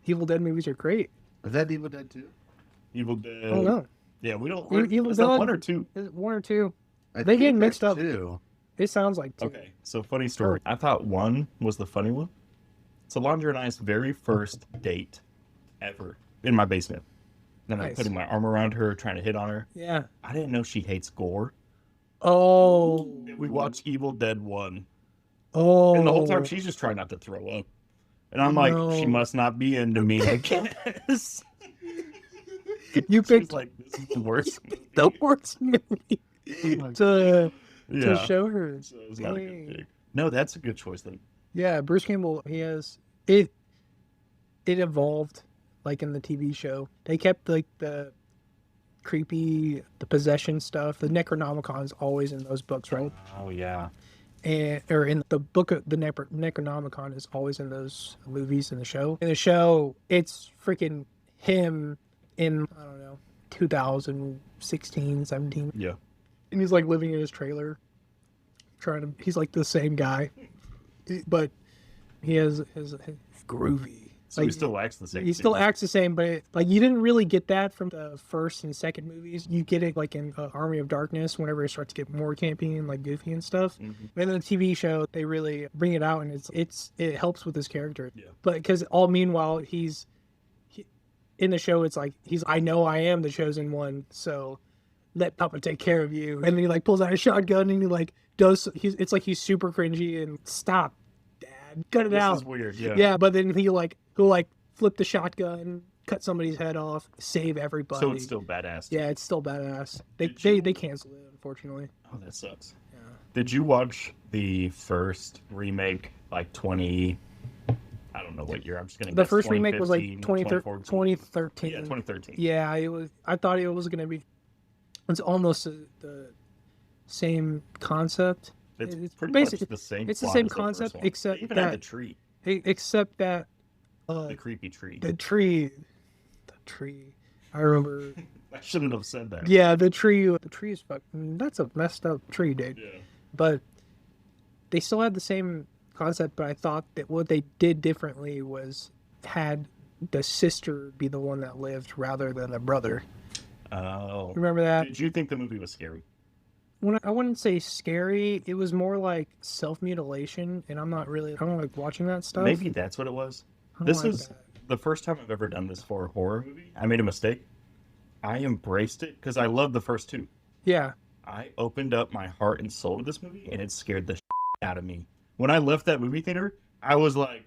Evil Dead movies are great. Is that Evil Dead 2? Evil Dead. I don't know. Yeah, we don't. Evil is that Dead- one or two? Is it one or two? I They get think mixed there's up. 2. It sounds like two. Okay, so funny story. I thought one was the funny one. It's Alondra and I's very first date ever in my basement. Then I'm Nice. putting my arm around her, trying to hit on her. Yeah. I didn't know she hates gore. Oh. We watched Evil Dead 1. Oh. And the whole time she's just trying not to throw up. And I'm like, No. she must not be into me, I guess. You She's picked like, this is the worst. the worst movie to to show her. So it's not a good Dang. pick. No, that's a good choice then. Yeah, Bruce Campbell, he has it. It evolved like in the TV show. They kept like the creepy, the possession stuff. The Necronomicon is always in those books, right? Oh yeah. And or in the book of the Necronomicon is always in those movies in the show. In the show, it's freaking him in I don't know 2016, 17, Yeah. and he's like living in his trailer, trying to. He's like the same guy, but he has his groovy. So Like, he still acts the same. he still acts the same, but like you didn't really get that from the first and second movies. You get it like in Army of Darkness whenever it starts to get more campy and like goofy and stuff. Mm-hmm. And in the TV show, they really bring it out, and it helps with his character. Yeah. But because all meanwhile in the show, it's like I know I am the chosen one, so let Papa take care of you. And then he like pulls out a shotgun and he like it's like he's super cringy and stop, Dad, cut it out. This is weird. Yeah. Yeah, but then he'll flip the shotgun, cut somebody's head off, save everybody. So it's still badass. Yeah, it's still badass. They canceled it, unfortunately. Oh, that sucks. Yeah. Did you watch the first remake, like 20? I don't know what year. I'm just gonna. The guess first remake was like 2014. 2013. Yeah, 2013. Yeah, it was. I thought it was gonna be. It's almost the same concept. It's pretty basically much the same. It's the plot same as the first concept, one. except They even that had the tree, except that the creepy tree. the tree. I remember. I shouldn't have said that. Yeah, the tree. The tree is fucking. That's a messed up tree, dude. Yeah. But they still had the same concept. But I thought that what they did differently was had the sister be the one that lived rather than the brother. Oh. Remember that? Did you think the movie was scary? I wouldn't say scary. It was more like self-mutilation, and I don't like watching that stuff. Maybe that's what it was. I don't This like is that. the first time I've ever done this for a horror movie. I made a mistake. I embraced it because I loved the first two. Yeah. I opened up my heart and soul to this movie, and it scared the out of me. When I left that movie theater, I was like,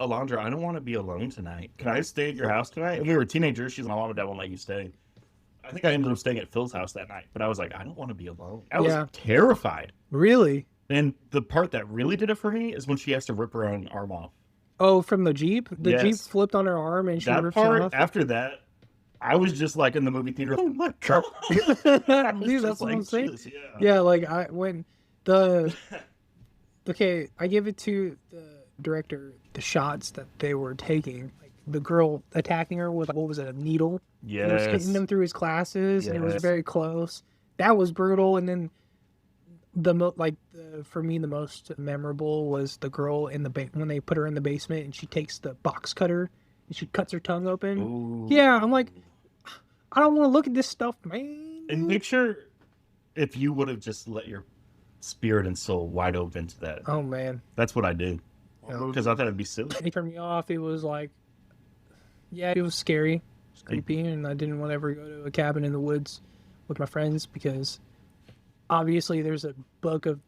Alondra, I don't want to be alone tonight. Can I stay at your house tonight? And we were teenagers. She's like, Mom and Dad won't let you stay. I think I ended up staying at Phil's house that night, but I was like, I don't want to be alone. I was terrified. Really? And the part that really did it for me is when she has to rip her own arm off. Oh, from the Jeep? The Yes. Jeep flipped on her arm and she That ripped part, it off? after that, I was just like in the movie theater. Oh my God. Dude, that's what I'm saying. Jesus, yeah. Yeah, like okay, I give it to the director, the shots that they were taking. Like the girl attacking her with, what was it, a needle? He was hitting them through his glasses, and it was Yes. very close. That was brutal. And then for me, the most memorable was the girl in when they put her in the basement and she takes the box cutter and she cuts her tongue open. Ooh. Yeah, I'm like, I don't want to look at this stuff, man. And picture if you would have just let your spirit and soul wide open to that. Oh man, That's what I did. Yeah. Because I thought it'd be silly. it turned me off. It was like, yeah, it was scary, it's creepy, and I didn't want to ever go to a cabin in the woods with my friends because obviously there's a book of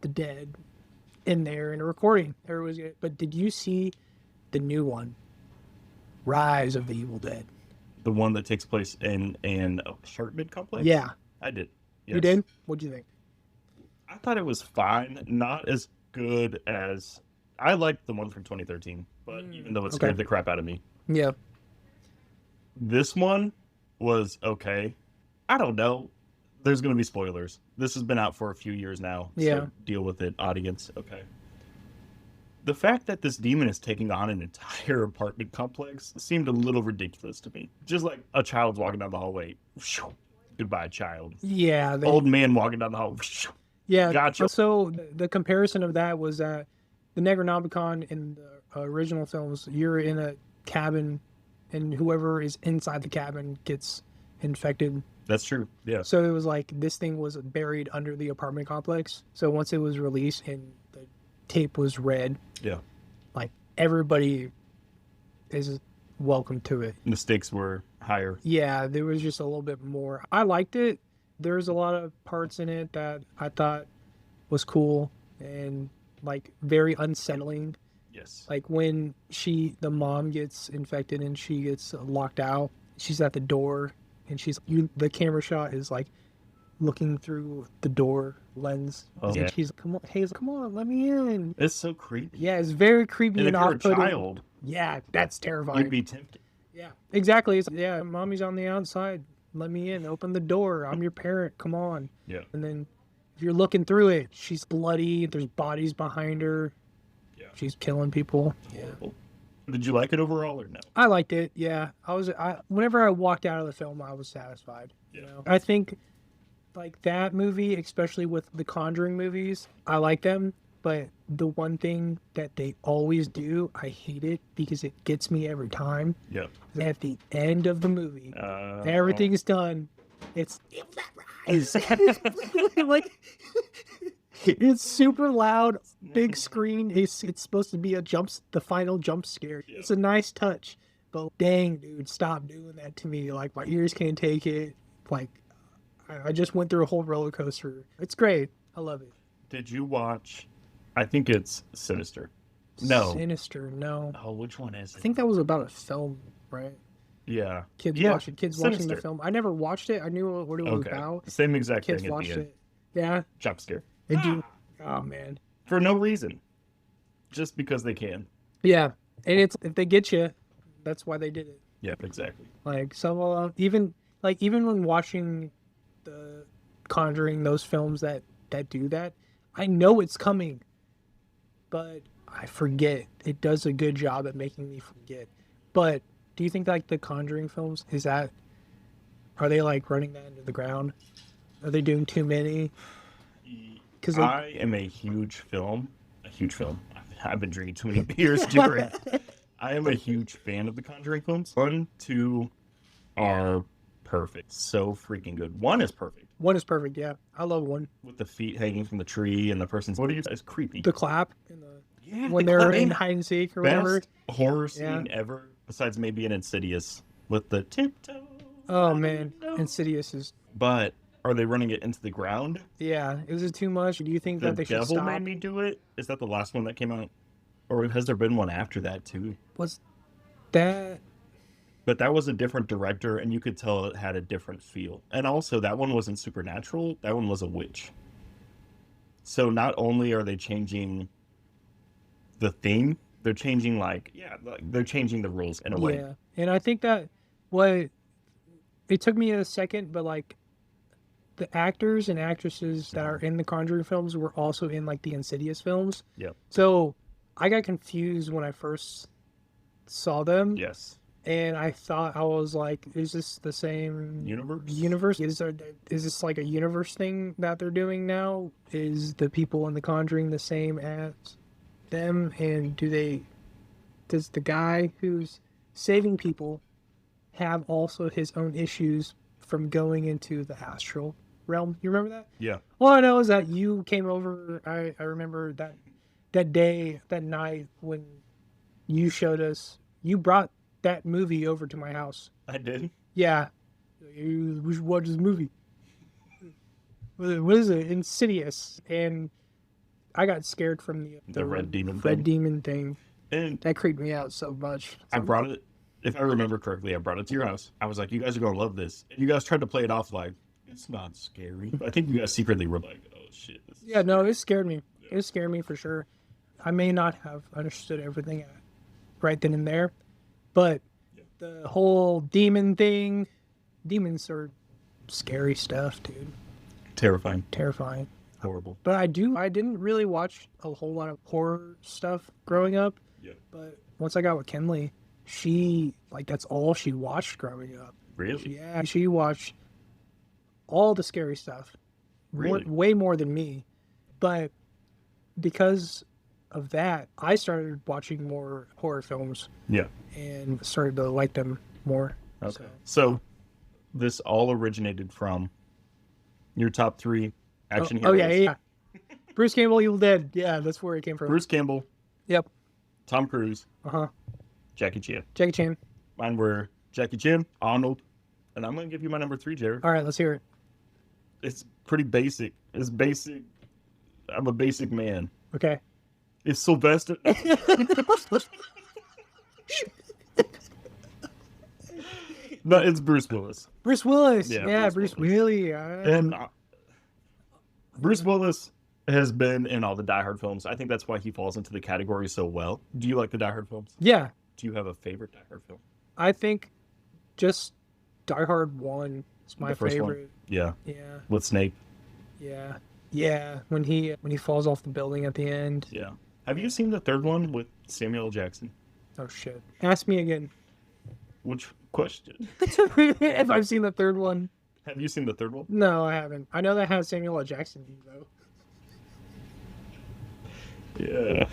the dead in there and a recording. But did you see the new one, Rise of the Evil Dead? The one that takes place in an apartment complex? Yeah, I did. you Yes. did. What'd you think? I thought it was fine. Not as good as... I liked the one from 2013, but even though it scared the crap out of me. Yeah, This one was okay. I don't know. There's going to be spoilers. This has been out for a few years now. Yeah. So deal with it, audience. Okay. The fact that this demon is taking on an entire apartment complex seemed a little ridiculous to me. Just like a child's walking down the hallway. Goodbye, child. yeah. Old man walking down the hallway. Yeah. Gotcha. So the comparison of that was that the Necronomicon in the original films, you're in a cabin, and whoever is inside the cabin gets infected. That's true. Yeah. So it was like this thing was buried under the apartment complex. So once it was released and the tape was read, Yeah. like everybody is welcome to it. The stakes were higher. Yeah, there was just a little bit more. I liked it. There's a lot of parts in it that I thought was cool and like very unsettling. Yes. Like when the mom gets infected and she gets locked out, she's at the door and the camera shot is like looking through the door lens. Oh, And yeah. she's come on, Hazel, come on, let me in. It's so creepy. Yeah, it's very creepy And if and you're a off-putting. child, Yeah, that's terrifying. you'd be tempted. Yeah, exactly. It's, yeah, mommy's on the outside. Let me in. Open the door. I'm your parent. Come on. Yeah. And then if you're looking through it, she's bloody. There's bodies behind her. Yeah. She's killing people. Horrible. Did you like it overall or no? I liked it. Yeah, whenever I walked out of the film, I was satisfied. Yeah. You know, I think like that movie, especially with the Conjuring movies, I like them. But the one thing that they always do, I hate it because it gets me every time. Yeah. At the end of the movie, everything's done. It's like it's super loud, big screen. It's supposed to be the final jump scare. Yeah. It's a nice touch, but dang, dude, stop doing that to me. Like my ears can't take it. Like I just went through a whole roller coaster. It's great. I love it. Did you watch? I think it's Sinister. No. Sinister. No. Oh, which one is I it? think that was about a film, right? Yeah. Kids Yeah, watching the Sinister. film. I never watched it. I knew what it was Okay. about. Same exact Kids thing at watched the end. it. Yeah, Jump scare. they do. Oh man. For no reason. Just because they can. Yeah, and it's if they get you, that's why they did it. Yep, exactly. Like so, even when watching the Conjuring, those films that do that, I know it's coming, but I forget. It does a good job at making me forget. But do you think like the Conjuring films are they like running that into the ground? Are they doing too many? Because I am a huge film. I've been drinking too many beers, Jeric. I am a huge fan of the Conjuring films. 1, 2 are perfect. So freaking good. 1 is perfect. one is perfect. Yeah, I love one. With the feet hanging from the tree and the person's... What do you say? It's creepy. The clap and Yeah, when the they're clapping. in hide and seek or whatever. Best horror scene Yeah. ever. Besides maybe an Insidious with the tiptoe. Oh man, Insidious is. But are they running it into the ground? Yeah, is it too much? Do you think The that they should devil stop? made me do it. Is that the last one that came out? Or has there been one after that too? Was that? But that was a different director, and you could tell it had a different feel. And also, that one wasn't supernatural. That one was a witch. So not only are they changing the theme, they're changing they're changing the rules in a way. Yeah, and I think that it took me a second, but like the actors and actresses that are in the Conjuring films were also in like the Insidious films. Yep. So I got confused when I first saw them. Yes. And I thought, I was like, is this the same Universe? Is this like a universe thing that they're doing now? Is the people in the Conjuring the same as them? And does the guy who's saving people have also his own issues from going into the astral realm? You remember that? Yeah. All I know is that you came over. I remember that night when you showed us, you brought that movie over to my house. I did. Yeah. We should watch this movie. What is it? Insidious. And I got scared from The red demon red thing. demon thing. And That creeped me out so much. I brought it, if I remember correctly, I brought it to your house. I was like, you guys are going to love this. And you guys tried to play it off like, it's not scary. I think you guys secretly were like, oh shit. This is Yeah, no, it scared me. It scared me for sure. I may not have understood everything right then and there, but the whole demon thing, demons are scary stuff, dude. terrifying. Terrifying. Horrible. But I didn't really watch a whole lot of horror stuff growing up. Yeah. But once I got with Kenley, that's all she watched growing up. Really? Yeah, she watched all the scary stuff. Really? Way more than me. But because of that, I started watching more horror films Yeah. and started to like them more. Okay. So this all originated from your top 3 action heroes. Oh, yeah. Bruce Campbell, Evil Dead. Yeah, that's where it came from. Bruce Campbell, Yep. Tom Cruise, Uh-huh. Jackie Chan. Jackie Chan. Mine were Jackie Chan, Arnold, and I'm going to give you my number 3, Jared. All right, let's hear it. It's pretty basic. It's basic. I'm a basic man. Okay. It's Sylvester. No, it's Bruce Willis. Bruce Willis. Yeah, Yeah, Bruce Bruce Willis. And Bruce Willis has been in all the Die Hard films. I think that's why he falls into the category so well. Do you like the Die Hard films? Yeah, Do you have a favorite Die Hard film? I think just Die Hard 1 is my The first one? favorite. Yeah, Yeah, with Snape. yeah, yeah. When he falls off the building at the end. Yeah. Have you seen the third one with Samuel L. Jackson? Oh shit! Ask me again. Which question? If I've seen the third one. Have you seen the third one? No, I haven't. I know that has Samuel L. Jackson in it, though. Yeah.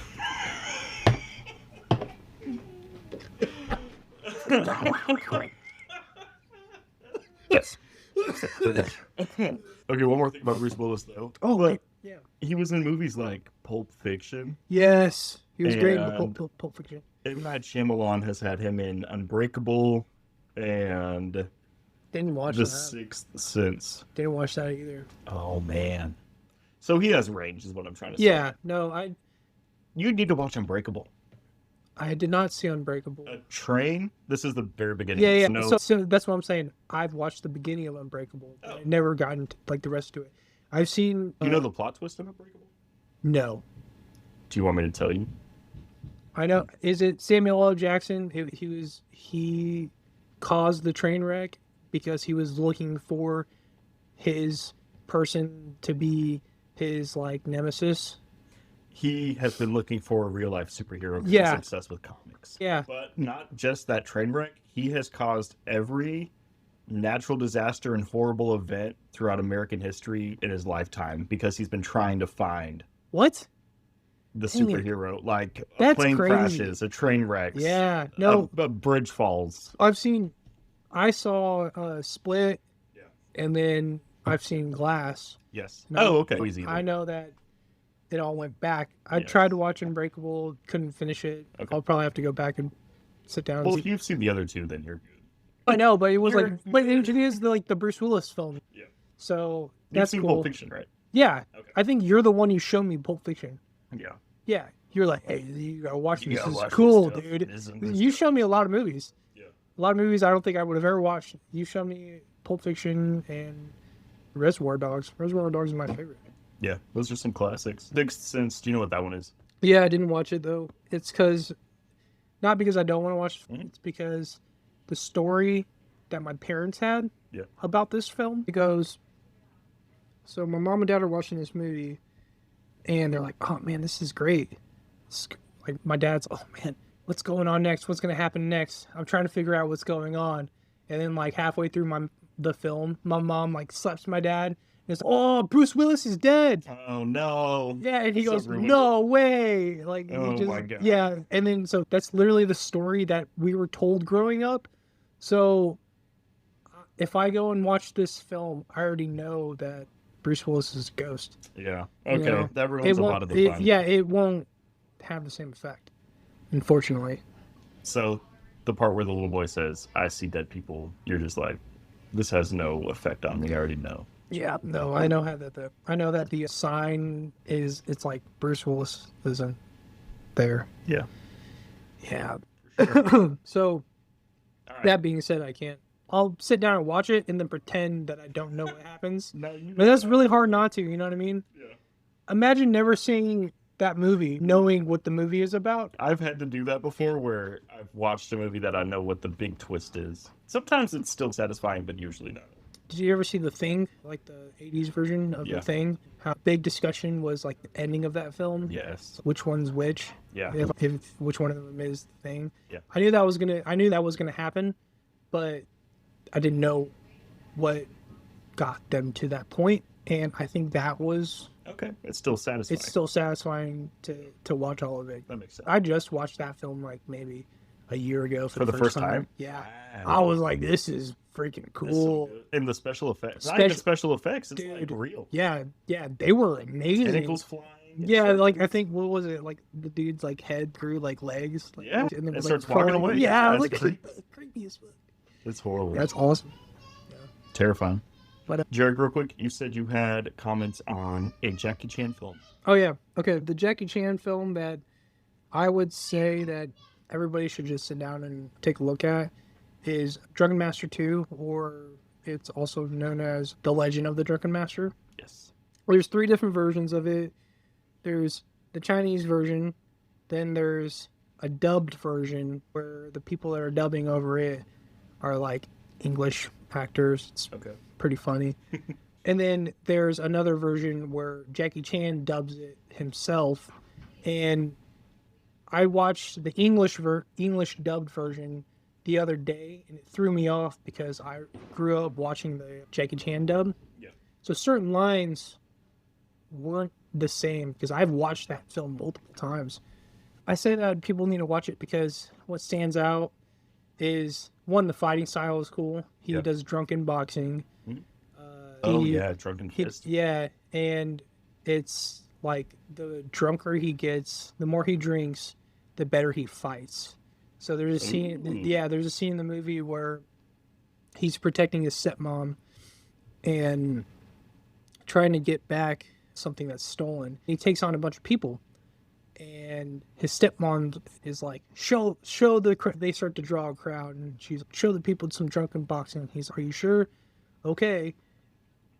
Yes. Okay, one more thing about Bruce Willis, though. Oh, But yeah. he was in movies like Pulp Fiction. Yes, he was great in And- Pulp Fiction. M. Night Shyamalan has had him in Unbreakable and Didn't watch The that. Sixth Sense. Didn't watch that either. Oh, man. So he has range, is what I'm trying to say. Yeah, no, You need to watch Unbreakable. I did not see Unbreakable. A train? This is the very beginning. Yeah, yeah. No, So that's what I'm saying. I've watched the beginning of Unbreakable. But I've never gotten to, like, the rest of it. I've seen. you know the plot twist in Unbreakable? No, Do you want me to tell you? I know. Is it Samuel L. Jackson? He caused the train wreck because he was looking for his person to be his like nemesis. He has been looking for a real-life superhero because Yeah. he's obsessed with comics. Yeah. But not just that train wreck. He has caused every natural disaster and horrible event throughout American history in his lifetime because he's been trying to find What? the Dang it. superhero. Like, a That's plane crazy. crashes, a train wrecks, Yeah. No, a bridge falls. I saw Split. Yeah. And then I've seen Glass. Yes. No, Oh, okay. Easy. I know that it all went back. I Yes. tried to watch Unbreakable, couldn't finish it. Okay. I'll probably have to go back and sit down. Well, And if see. you've seen the other two, then you're good. I know, but it was You're- like, but it is the Bruce Willis film. Yeah. So You've that's seen cool. Pulp Fiction, right? Yeah, Okay. I think you're the one who showed me Pulp Fiction. Yeah. Yeah, you're like, hey, you gotta watch You this. gotta This is watch this cool, stuff. dude. This and this You stuff. showed me a lot of movies. Yeah. A lot of movies I don't think I would have ever watched. You showed me Pulp Fiction and Reservoir Dogs. Reservoir Dogs is my favorite. Yeah. Those are some classics. Sixth Sense. Do you know what that one is? Yeah, I didn't watch it though. It's not because I don't want to watch it. Mhm. It's because the story that my parents had Yeah. about this film. It goes, so my mom and dad are watching this movie, and they're like, "Oh man, this is great." Like my dad's, "Oh man, what's going on next? What's gonna happen next?" I'm trying to figure out what's going on, and then like halfway through the film, my mom like slaps my dad. And it's, "Oh, Bruce Willis is dead." Oh, no. Yeah, and he So goes, ruined "No way!" Like, he Oh just, my God. yeah. And then so that's literally the story that we were told growing up. So if I go and watch this film, I already know that Bruce Willis is a ghost. Yeah. You Okay. know, That ruins a lot of the fun. Yeah, it won't have the same effect, unfortunately. So the part where the little boy says, "I see dead people," you're just like, this has no effect on me. I already know. Yeah, no, I know I know that the sign it's like Bruce Willis isn't there. Yeah. Yeah. Sure. So All right. that being said, I'll sit down and watch it and then pretend that I don't know what happens. No, you But that's really hard not to, you know what I mean? Yeah. Imagine never seeing that movie, knowing what the movie is about. I've had to do that before where I've watched a movie that I know what the big twist is. Sometimes it's still satisfying, but usually not. Did you ever see The Thing, like the 80s version of Yeah. The Thing? How big discussion was like the ending of that film? Yes. Which one's which? Yeah. If which one of them is the thing? Yeah. I knew that was gonna happen, but I didn't know what got them to that point, and I think that was Okay. It's still satisfying. it's still satisfying to watch all of it. That makes sense. I just watched that film like maybe a year ago For the first time? Yeah. Wow. I was like, this is freaking That's so cool. good. And the special effects. Not even special effects. It's like Dude. real. Yeah, they were amazing. Tentacles flying. Yeah, like I think what was it? Like the dude's like head grew like legs. Like, Yeah, and then it was, starts like, walking crawling. away. Yeah, I was That's like creepy as fuck. It's horrible. That's awesome. terrifying. But Jeric, real quick, you said you had comments on a Jackie Chan film. oh yeah, okay. The Jackie Chan film that I would say that everybody should just sit down and take a look at is Drunken Master 2, or it's also known as The Legend of the Drunken Master. Yes. There's 3 different versions of it. There's the Chinese version, then there's a dubbed version where the people that are dubbing over it are like English actors. It's pretty funny. And then there's another version where Jackie Chan dubs it himself. And I watched the English dubbed version the other day, and it threw me off because I grew up watching the Jackie Chan dub. Yeah. So certain lines weren't the same because I've watched that film multiple times. I say that people need to watch it because what stands out is, one, the fighting style is cool. He does drunken boxing. Drunken Fist. Yeah, and it's like the drunker he gets, the more he drinks, the better he fights. So there's a scene, there's a scene in the movie where he's protecting his stepmom and trying to get back something that's stolen. He takes on a bunch of people, and his stepmom is like, show the. They start to draw a crowd, and she's like, show the people some drunken boxing. He's, are you sure? Okay.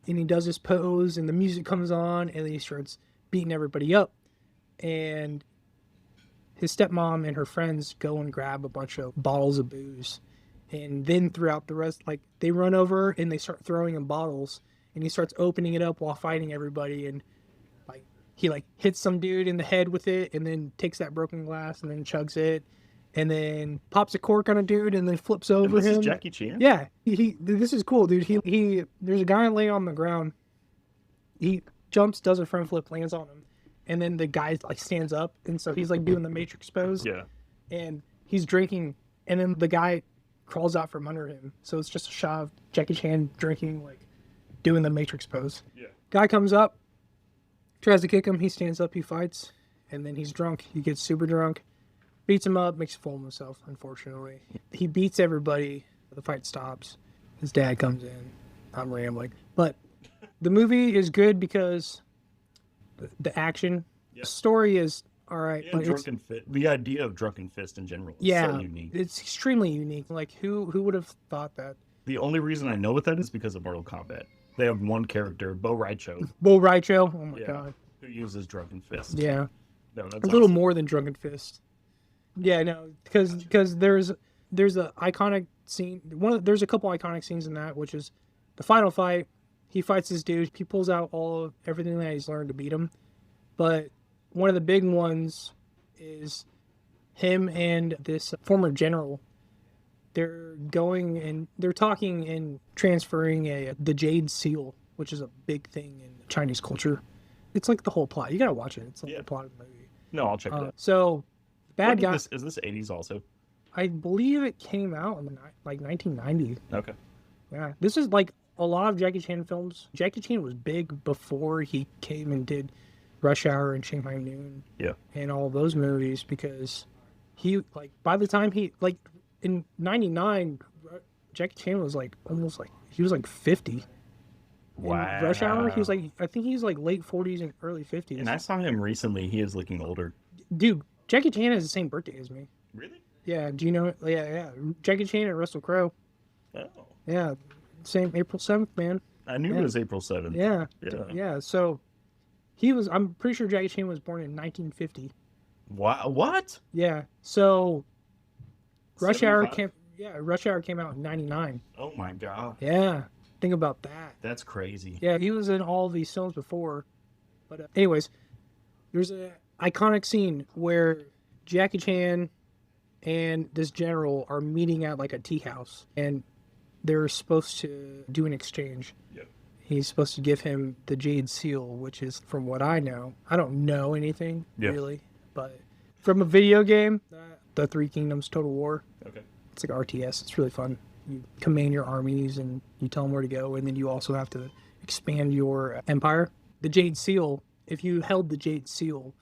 And he does his pose, and the music comes on, and then he starts beating everybody up. And his stepmom and her friends go and grab a bunch of bottles of booze. And then throughout the rest, like, they run over and they start throwing him bottles, and he starts opening it up while fighting everybody. And like, he like hits some dude in the head with it, and then takes that broken glass and then chugs it, and then pops a cork on a dude and then flips over and this him. Is Jackie Chan? Yeah, this is cool, dude. He there's a guy laying on the ground. He jumps, does a front flip, lands on him, and then the guy like stands up, and so he's like doing the Matrix pose. Yeah. And he's drinking, and then the guy crawls out from under him. So it's just a shot of Jackie Chan drinking, like doing the Matrix pose. Yeah. Guy comes up, tries to kick him. He stands up, he fights, and then he's drunk. He gets super drunk. Beats him up, makes a fool of himself, unfortunately. He beats everybody. The fight stops. His dad comes in. I'm rambling. But the movie is good because the action, the story is all right. And Drunken Fist. The idea of Drunken Fist in general is so unique. It's extremely unique. Like, who would have thought that? The only reason I know what that is because of Mortal Kombat. They have one character, Bo Raicho. Bo Raicho? Oh, my God. Who uses Drunken Fist. Yeah. No, that's a little more than Drunken Fist. Yeah, no, because there's a iconic scene. There's a couple iconic scenes in that, which is the final fight. He fights this dude. He pulls out everything that he's learned to beat him. But one of the big ones is him and this former general. They're going and they're talking and transferring the Jade Seal, which is a big thing in Chinese culture. It's like the whole plot. You gotta watch it. It's like the plot of the movie. No, I'll check it out. So. Bad guy. Is this 80s also? I believe it came out in like 1990. Okay. Yeah, this is like a lot of Jackie Chan films. Jackie Chan was big before he came and did Rush Hour and Shanghai Noon. Yeah. And all those movies, because he like by the time he like in '99, Jackie Chan was like almost like he was like 50. Wow. In Rush Hour, he was like I think he's like late 40s and early 50s. And I saw him recently. He is looking older. Dude. Jackie Chan has the same birthday as me. Really? Yeah. Do you know? Yeah. Jackie Chan and Russell Crowe. Oh. Yeah. Same April 7th, man. I knew it was April 7th. Yeah. Yeah. So I'm pretty sure Jackie Chan was born in 1950. Wow. What? Yeah. So Rush Hour 75? Rush Hour came out in 99. Oh my God. Yeah. Think about that. That's crazy. Yeah. He was in all these films before. But anyways, there's a iconic scene where Jackie Chan and this general are meeting at like a tea house, and they're supposed to do an exchange. Yep. He's supposed to give him the Jade Seal, which is, from what I know, I don't know anything really, but from a video game, the Three Kingdoms Total War. Okay. It's like RTS. It's really fun. You command your armies and you tell them where to go, and then you also have to expand your empire. The Jade Seal, if you held the Jade Seal,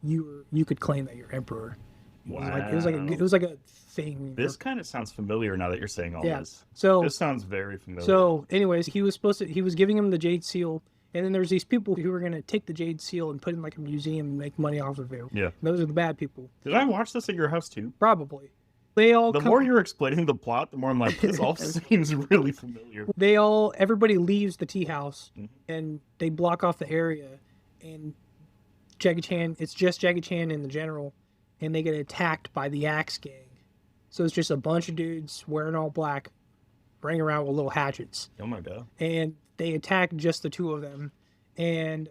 you could claim that you're emperor. Wow. It was like a thing. This kind of sounds familiar now that you're saying all this. So this sounds very familiar. So, anyways, he was giving him the Jade Seal, and then there's these people who were gonna take the Jade Seal and put it in like a museum and make money off of it. Yeah. And those are the bad people. Did I watch this at your house too? Probably. They all The more you're explaining the plot, the more I'm like, this all seems really familiar. everybody leaves the tea house and they block off the area, and Jackie Chan, it's just Jackie Chan and the general, and they get attacked by the Axe Gang. So it's just a bunch of dudes wearing all black, running around with little hatchets. Oh my god. And they attack just the two of them, and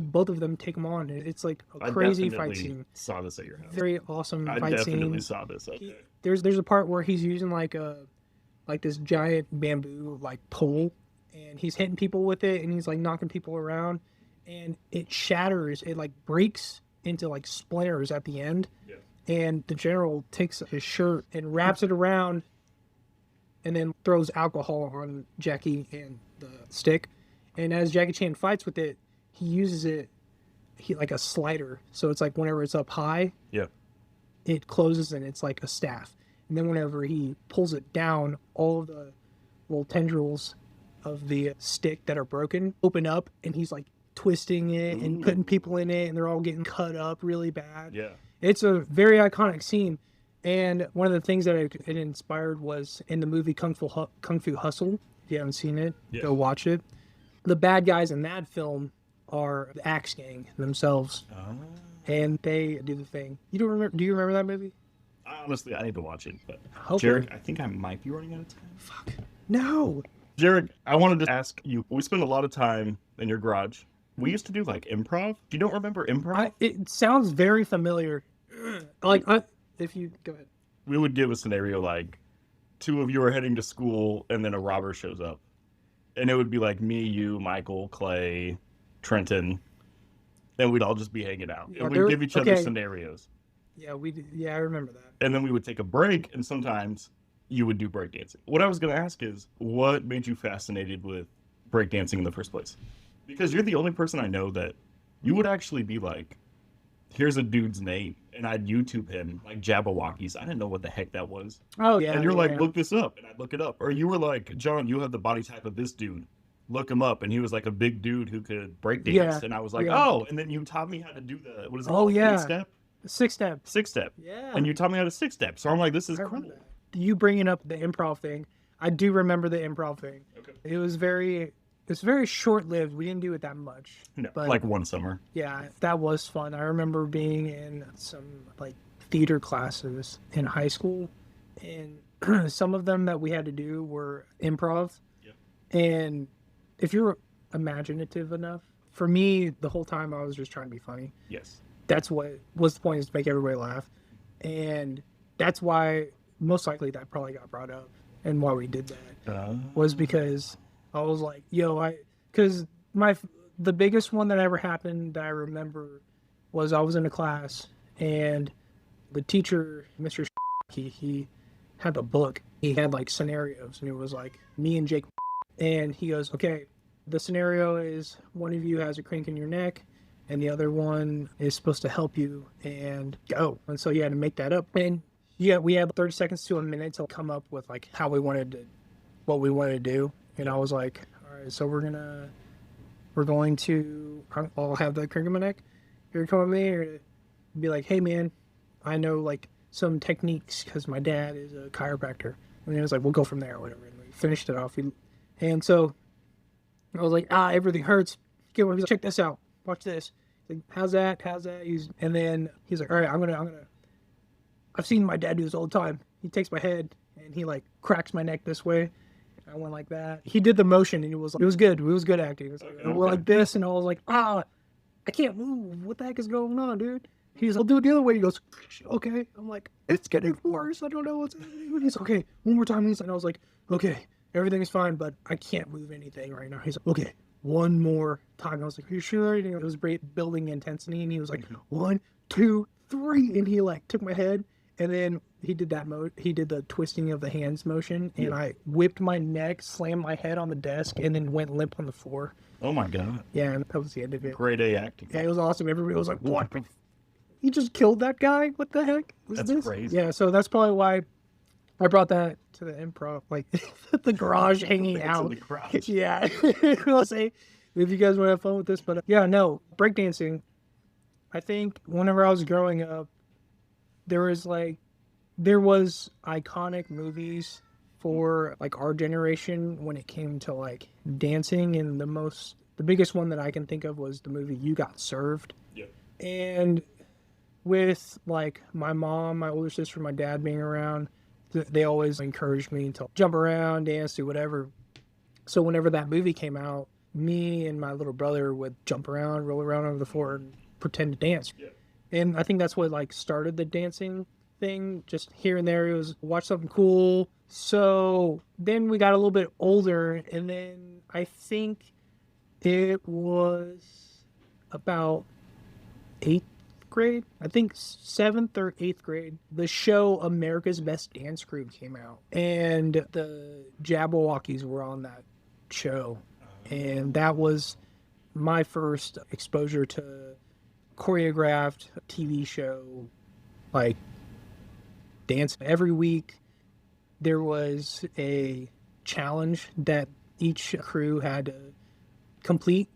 both of them take them on. It's like a crazy fight scene. Saw this at your house. Very awesome fight scene. I definitely saw this up there. There's a part where he's using like this giant bamboo like pole, and he's hitting people with it, and he's like knocking people around, and it shatters. It like breaks into like splinters at the end. Yeah. And the general takes his shirt and wraps it around, and then throws alcohol on Jackie and the stick. And as Jackie Chan fights with it, he uses it like a slider. So it's like whenever it's up high, it closes and it's like a staff. And then whenever he pulls it down, all of the little tendrils of the stick that are broken open up, and he's like twisting it and putting people in it, and they're all getting cut up really bad. Yeah. It's a very iconic scene. And one of the things that it inspired was in the movie Kung Fu Hustle. If you haven't seen it, go watch it. The bad guys in that film are the Axe Gang themselves. And they do the thing. You don't remember? Do you remember that movie? Honestly, I need to watch it. But Hopefully. Jeric, I think I might be running out of time. Fuck. No. Jeric, I wanted to ask you, we spend a lot of time in your garage. We used to do like improv. You don't remember improv? It sounds very familiar. If you go ahead. We would give a scenario like two of you are heading to school and then a robber shows up. And it would be like me, you, Michael, Clay, Trenton. And we'd all just be hanging out. And we'd give each other scenarios. Yeah, I remember that. And then we would take a break, and sometimes you would do breakdancing. What I was going to ask is, what made you fascinated with breakdancing in the first place? Because you're the only person I know that you would actually be like, here's a dude's name, and I'd YouTube him, like Jabberwockies. I didn't know what the heck that was. Oh, yeah. And you're like, look this up, and I'd look it up. Or you were like, John, you have the body type of this dude. Look him up, and he was like a big dude who could breakdance. Yeah. And I was like, oh, and then you taught me how to do the, what is it? Oh, yeah. 8-step? 6-step. 6-step. Yeah. And you taught me how to 6-step. So I'm like, this is cool. You bringing up the improv thing, I do remember the improv thing. Okay. It's very short-lived. We didn't do it that much. No, but like one summer. Yeah, that was fun. I remember being in some like theater classes in high school, and some of them that we had to do were improv. Yep. And if you're imaginative enough, for me, the whole time I was just trying to be funny. Yes. That's what was the point, is to make everybody laugh. And that's why, most likely, that probably got brought up. And why we did that was because I was like, because the biggest one that ever happened that I remember was I was in a class, and the teacher, Mr. he had a book. He had like scenarios, and it was like me and Jake. And he goes, okay, the scenario is one of you has a crank in your neck, and the other one is supposed to help you and go. And so you had to make that up. And yeah, we had 30 seconds to a minute to come up with like what we wanted to do. And I was like, all right, so I'll have the crank in my neck. You're coming with me, or be like, hey man, I know like some techniques because my dad is a chiropractor. And he was like, we'll go from there or whatever. And we finished it off. And so I was like, everything hurts. He's like, check this out. Watch this. He's like, how's that? And then he's like, all right, I've seen my dad do this all the time. He takes my head and he like cracks my neck this way. I went like that. He did the motion, and it was good. It was good acting. It was like, okay. Like this, and I was like, I can't move. What the heck is going on, dude? He's like, I'll do it the other way. He goes, okay. I'm like, it's getting worse. I don't know what's happening. He's like, okay, one more time. And I was like, okay, everything is fine, but I can't move anything right now. He's like, okay, one more time. I was like, are you sure? And it was building intensity, and he was like, 1, 2, 3, and he like took my head, and then he did that he did the twisting of the hands motion, and I whipped my neck, slammed my head on the desk, and then went limp on the floor. Oh my god. Yeah, and that was the end of it. Grade A acting. Yeah, it was awesome. Everybody was like, what? He just killed that guy? What the heck was That's this? Crazy. Yeah, so that's probably why I brought that to the improv, like the garage hanging out. In the garage. Yeah. I'll say, if you guys want to have fun with this, but breakdancing. I think whenever I was growing up, there was like there was iconic movies for like our generation when it came to like dancing, and the biggest one that I can think of was the movie You Got Served. Yeah. And with like my mom, my older sister, my dad being around, they always encouraged me to jump around, dance, do whatever. So whenever that movie came out, me and my little brother would jump around, roll around over the floor, and pretend to dance. Yeah. And I think that's what like started the dancing thing. Just here and there, it was watch something cool. So then we got a little bit older, and then I think it was about eighth grade. I think 7th or 8th grade. The show America's Best Dance Crew came out, and the Jabberwockies were on that show, and that was my first exposure to choreographed TV show, like dance. Every week there was a challenge that each crew had to complete,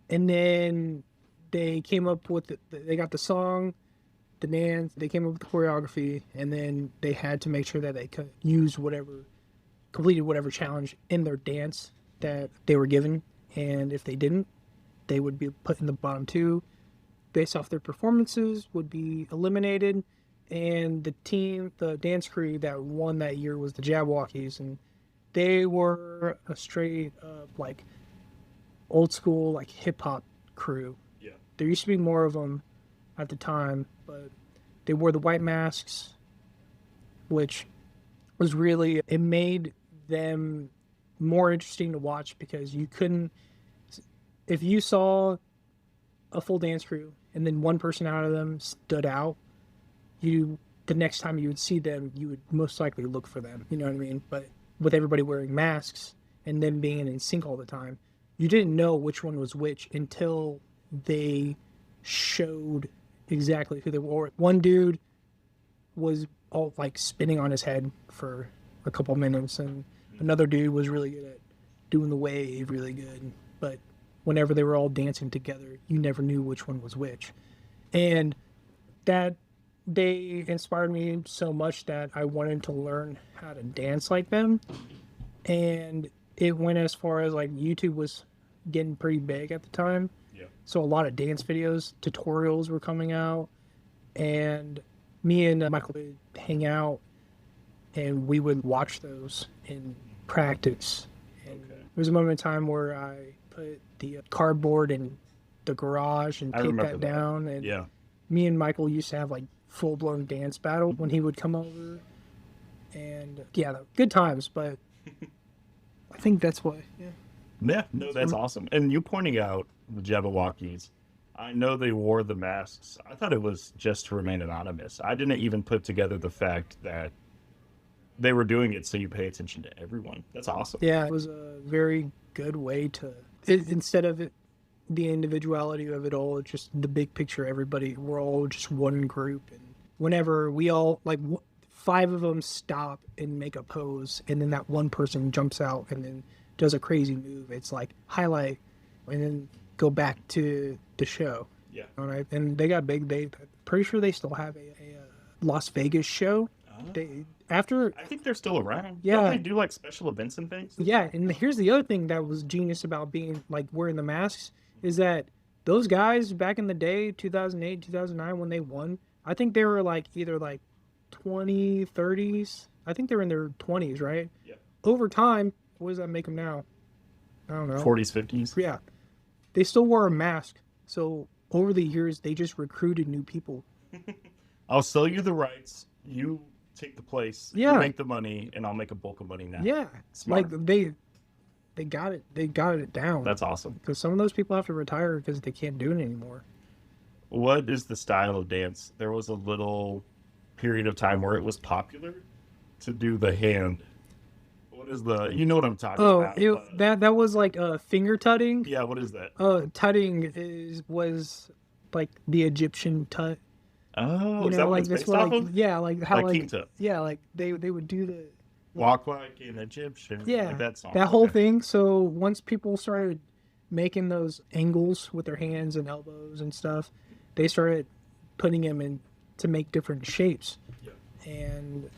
and then they came up with they got the song, the dance, they came up with the choreography, and then they had to make sure that they could use completed whatever challenge in their dance that they were given, and if they didn't, they would be put in the bottom two. Based off their performances, would be eliminated, and the dance crew that won that year was the Jabberwockies, and they were a straight like old school like hip hop crew. Yeah. There used to be more of them at the time, but they wore the white masks, which was really, it made them more interesting to watch because you couldn't, if you saw a full dance crew and then one person out of them stood out, the next time you would see them, you would most likely look for them. You know what I mean? But with everybody wearing masks and them being in sync all the time, you didn't know which one was which until they showed exactly who they were. One dude was all like spinning on his head for a couple minutes, and another dude was really good at doing the wave really good. But whenever they were all dancing together, you never knew which one was which. And that they inspired me so much that I wanted to learn how to dance like them. And it went as far as like YouTube was getting pretty big at the time. Yeah. So a lot of dance videos, tutorials were coming out, and me and Michael would hang out and we would watch those and practice. And Okay. there was a moment in time where I put the cardboard in the garage and I taped remember that that. down. And Yeah. me and Michael used to have like full-blown dance battle when he would come over. And yeah, good times, but I think that's why. Yeah. Yeah, no, that's awesome. And you pointing out the Jabberwockies, I know they wore the masks. I thought it was just to remain anonymous. I didn't even put together the fact that they were doing it so you pay attention to everyone. That's awesome. Yeah, it was a very good way to, instead of the individuality of it all, it's just the big picture. Everybody, we're all just one group. And whenever we all, like, 5 of them stop and make a pose, and then that one person jumps out and then does a crazy move, it's like highlight, and then go back to the show. Yeah. And they got big. Pretty sure they still have a Las Vegas show. After I think they're still around. Yeah. Don't they do like special events and things? Yeah, and here's the other thing that was genius about being like wearing the masks is that those guys back in the day, 2008, 2009, when they won, I think they were like either like 20, 30s. I think they were in their 20s, right? Yeah. Over time, what does that make them now? I don't know. 40s, 50s. Yeah. They still wore a mask. So over the years, they just recruited new people. I'll sell you the rights. You take the place. Yeah. You make the money, and I'll make a bulk of money now. Yeah. Smart. Like they got it. They got it down. That's awesome. Because some of those people have to retire because they can't do it anymore. What is the style of dance? There was a little period of time where it was popular to do the hand. What is you know what I'm talking about? That was like finger tutting. Yeah, what is that? Tutting was like the Egyptian tut. Oh, You is know, that what like it's that's based what off like of? yeah, like how Like like King Tut. yeah, like they would do the Walk like an Egyptian. yeah Like that song. that whole Okay. thing. So once people started making those angles with their hands and elbows and stuff, they started putting them in to make different shapes. Yeah. and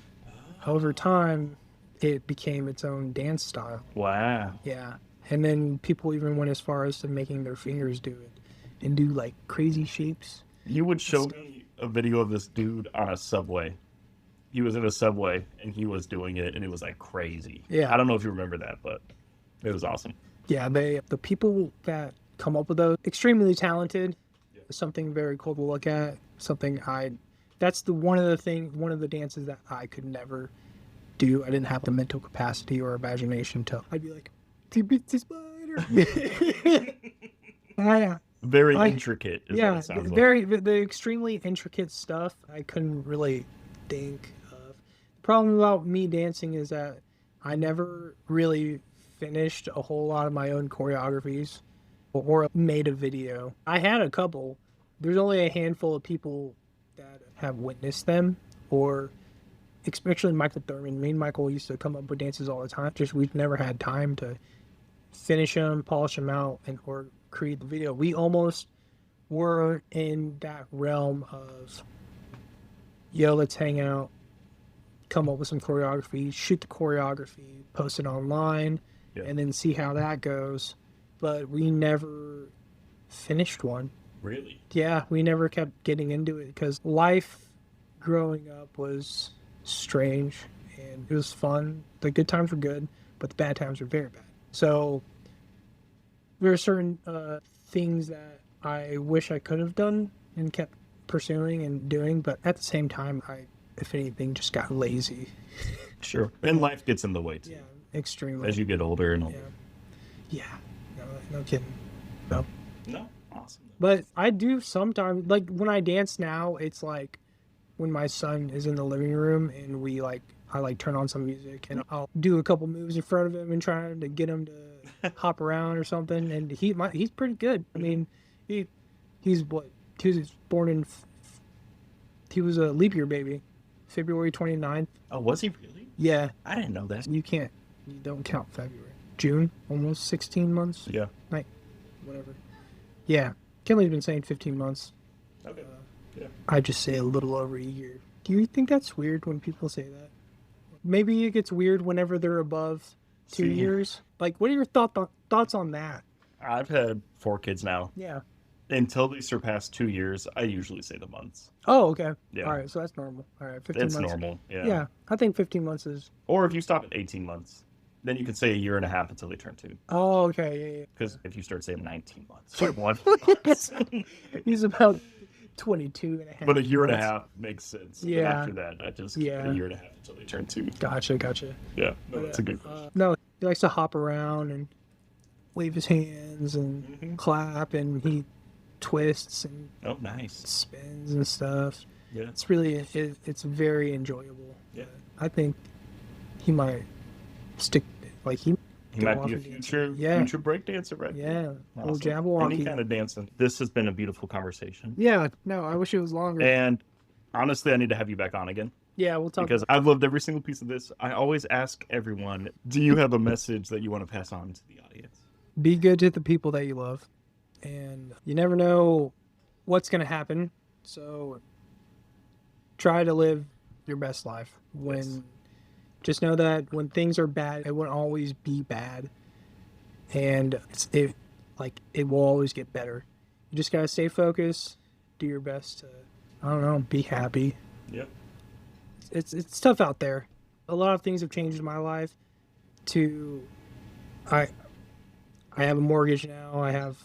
over time, it became its own dance style. Wow. Yeah. And then people even went as far as to making their fingers do it and do like crazy shapes. You would show me a video of this dude on a subway. He was in a subway and he was doing it, and it was like crazy. Yeah. I don't know if you remember that, but it was awesome. Yeah, the people that come up with those, extremely talented. Yeah. Something very cool to look at. That's one of the dances that I could never do. I didn't have the mental capacity or imagination to. I'd be like, "It's spider." Yeah. Very intricate. Is what it sounds the extremely intricate stuff. I couldn't really think of. The problem about me dancing is that I never really finished a whole lot of my own choreographies or made a video. I had a couple. There's only a handful of people that have witnessed them, or especially Michael Thurman. Me and Michael used to come up with dances all the time. Just we've never had time to finish them, polish them out, or create the video. We almost were in that realm of, let's hang out, come up with some choreography, shoot the choreography, post it online, and then see how that goes. But we never finished one. Really? Yeah, we never kept getting into it because life growing up was strange and it was fun. The good times were good, but the bad times were very bad. So there are certain things that I wish I could have done and kept pursuing and doing, but at the same time, I, if anything, just got lazy. Sure. And life gets in the way, too. Yeah, extremely. As you get older and older. Yeah. No kidding. No. Awesome. But I do sometimes, like when I dance now, it's like when my son is in the living room and I turn on some music and I'll do a couple moves in front of him and try to get him to hop around or something. And he's pretty good. I mean, he was born in, he was a leap year baby, February 29th. Oh, was he really? Yeah. I didn't know that. You don't count February. June, almost 16 months. Yeah. Like, whatever. Yeah. Kelly's been saying 15 months. Okay. Yeah. I just say a little over a year. Do you think that's weird when people say that? Maybe it gets weird whenever they're above 2 years. Like, what are your thoughts on that? I've had 4 kids now. Yeah. Until they surpass 2 years, I usually say the months. Oh, okay. Yeah. All right, so that's normal. All right, 15 It's months. normal, yeah. Yeah, I think 15 months is... Or if you stop at 18 months, then you could say a year and a half until they turn 2. Oh, okay, yeah. Because if you start saying 19 months, 21 He's about 22 and a half. But a year and a half makes sense. Yeah. But after that, I just a year and a half until they turn 2. Gotcha. Yeah, no, that's a good question. No, he likes to hop around and wave his hands and clap, and he twists and nice. Spins and stuff. Yeah. It's really, it's very enjoyable. Yeah. I think he might stick, he might be a future breakdancer, right? Yeah. Awesome. Little Jabberwocky. Any kind of dancing. This has been a beautiful conversation. Yeah. No, I wish it was longer. And honestly, I need to have you back on again. Yeah, we'll talk. Because I've loved every single piece of this. I always ask everyone, do you have a message that you want to pass on to the audience? Be good to the people that you love. And you never know what's going to happen. So try to live your best life. Just know that when things are bad, it won't always be bad. And it will always get better. You just got to stay focused, do your best to, be happy. Yep. It's tough out there. A lot of things have changed in my life I have a mortgage now. I have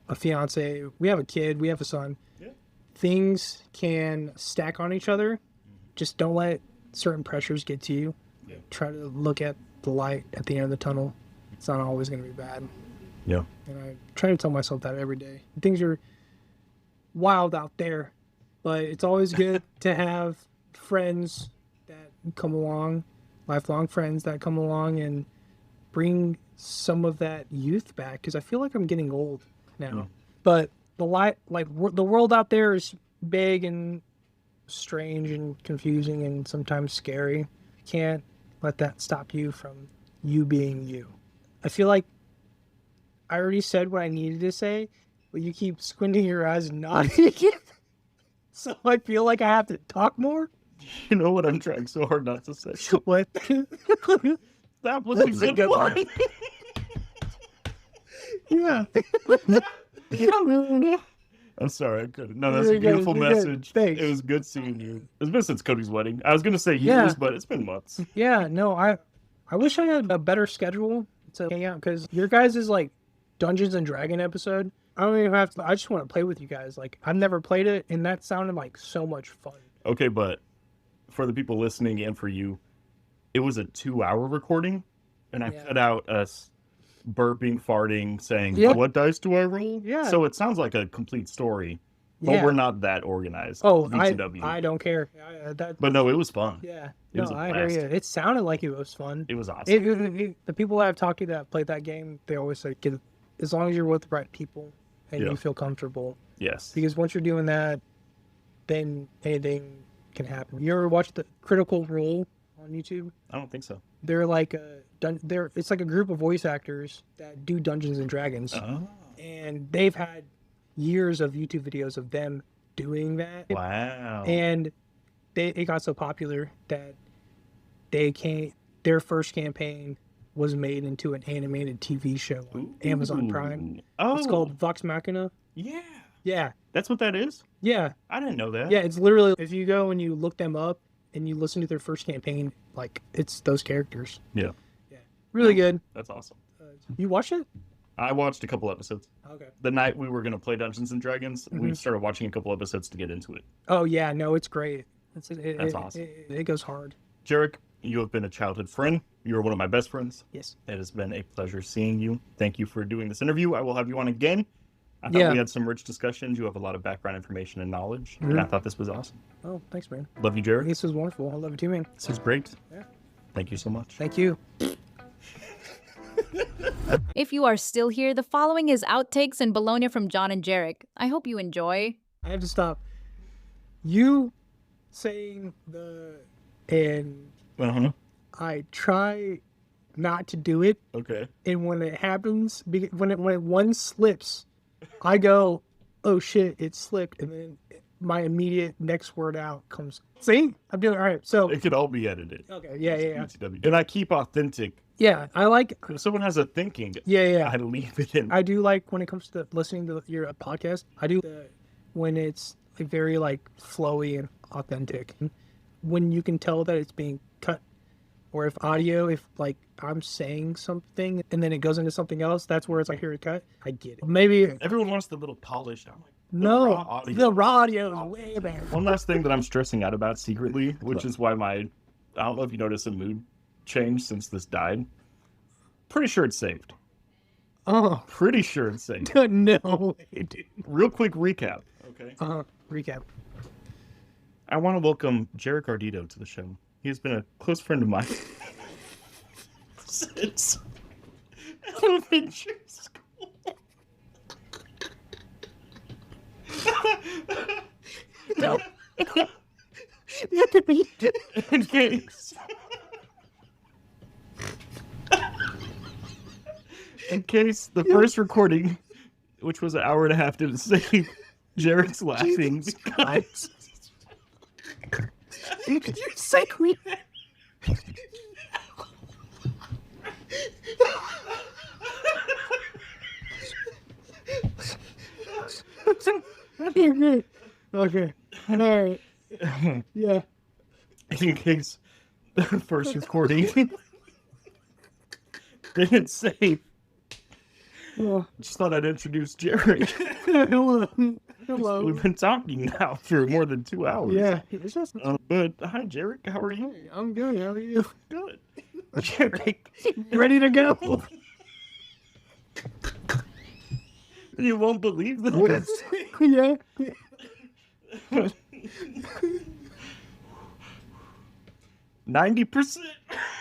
a fiance. We have a kid. We have a son. Yeah. Things can stack on each other. Just don't let certain pressures get to you. Yeah. Try to look at the light at the end of the tunnel. It's not always going to be bad. Yeah. And I try to tell myself that every day. Things are wild out there, but it's always good to have friends that come along, lifelong friends that come along and bring some of that youth back, because I feel like I'm getting old now. Mm. But the world out there is big and strange and confusing and sometimes scary. You can't let that stop you from you being you. I feel like I already said what I needed to say, but you keep squinting your eyes and nodding. So I feel like I have to talk more. You know what I'm trying so hard not to say? What? That was a good one. Yeah. I'm sorry, I couldn't. No, that's You're a good, beautiful you're good. message. Thanks. It was good seeing you. It's been since Cody's wedding. I was gonna say years, Yeah. but it's been months. Yeah, no, I wish I had a better schedule to hang out because your guys' is like Dungeons and Dragon episode. I don't even have to. I just want to play with you guys. Like I've never played it, and that sounded like so much fun. Okay, but for the people listening and for you, it was a 2-hour recording, and I cut out us burping, farting, saying, Yeah. "What dice do I roll?" Yeah. So it sounds like a complete story, but Yeah. we're not that organized. Oh, VCW. I don't care. But no, it was fun. Yeah. It was No, a I hear blast. you. It sounded like it was fun. It was awesome. The people that I've talked to that played that game, they always say, as long as you're with the right people and Yeah. you feel comfortable. Yes. Because once you're doing that, then anything can happen. You ever watch the Critical Role on YouTube? I don't think so. They're like it's like a group of voice actors that do Dungeons and Dragons, Oh. and they've had years of YouTube videos of them doing that. Wow. And it got so popular that their first campaign was made into an animated TV show on Amazon Prime. Oh. It's called Vox Machina. Yeah. Yeah. That's what that is? Yeah. I didn't know that. Yeah, it's literally, if you go and you look them up and you listen to their first campaign, like, it's those characters. Yeah. Yeah. Really good. That's awesome. You watched it? I watched a couple episodes. Okay. The night we were going to play Dungeons and Dragons, we Mm-hmm. started watching a couple episodes to get into it. Oh, yeah. No, it's great. That's awesome. It goes hard. Jeric, you have been a childhood friend. You are one of my best friends. Yes. It has been a pleasure seeing you. Thank you for doing this interview. I will have you on again. I thought Yeah. we had some rich discussions. You have a lot of background information and knowledge, and I thought this was awesome. Oh, thanks, man. Love you, Jeric. This was wonderful. I love you too, man. This was great. Yeah. Thank you so much. Thank you. If you are still here, the following is outtakes and Bologna from John and Jeric. I hope you enjoy. I have to stop. You saying and Uh-huh. I try not to do it, Okay. and when it happens, when one slips, I go, "Oh shit, it slipped," and then my immediate next word out comes. See, I'm doing all right. So It could all be edited. okay, yeah. BTW. And I keep authentic. Yeah, I like. If someone has a thinking, Yeah. I leave it in. I do like when it comes to listening to your podcast. I do when it's like very like flowy and authentic. When you can tell that it's being cut, or if like I'm saying something and then it goes into something else, that's where it's like, here it cut. I get it. Maybe Everyone wants the little polished. I'm like, no, raw audio. the raw audio is way better. One last thing that I'm stressing out about secretly, which is why I don't know if you noticed a mood change since this died. Pretty sure it's saved. Oh, Pretty sure it's saved. no way, dude. Real quick recap. Okay. Recap. I want to welcome Jeric Ardito to the show. He has been a close friend of mine since elementary school. No. In case. In case the first recording, which was an hour and a half, didn't save, Jared's laughing. because- You're sacred. Okay. Okay. All right. Yeah. In case the first recording didn't save, Oh. just thought I'd introduce Jared. Hello. Hello. We've been talking now for more than 2 hours. Yeah. It's just. But hi, Jared. How are you? I'm good. How are you? Good. Jared, Ready to go? you won't believe this. Yeah. 90%.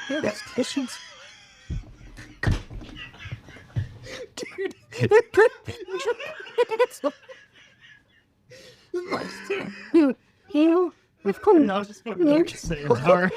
That's tissues. Dude. You. Of course. I was just going to say it. All right.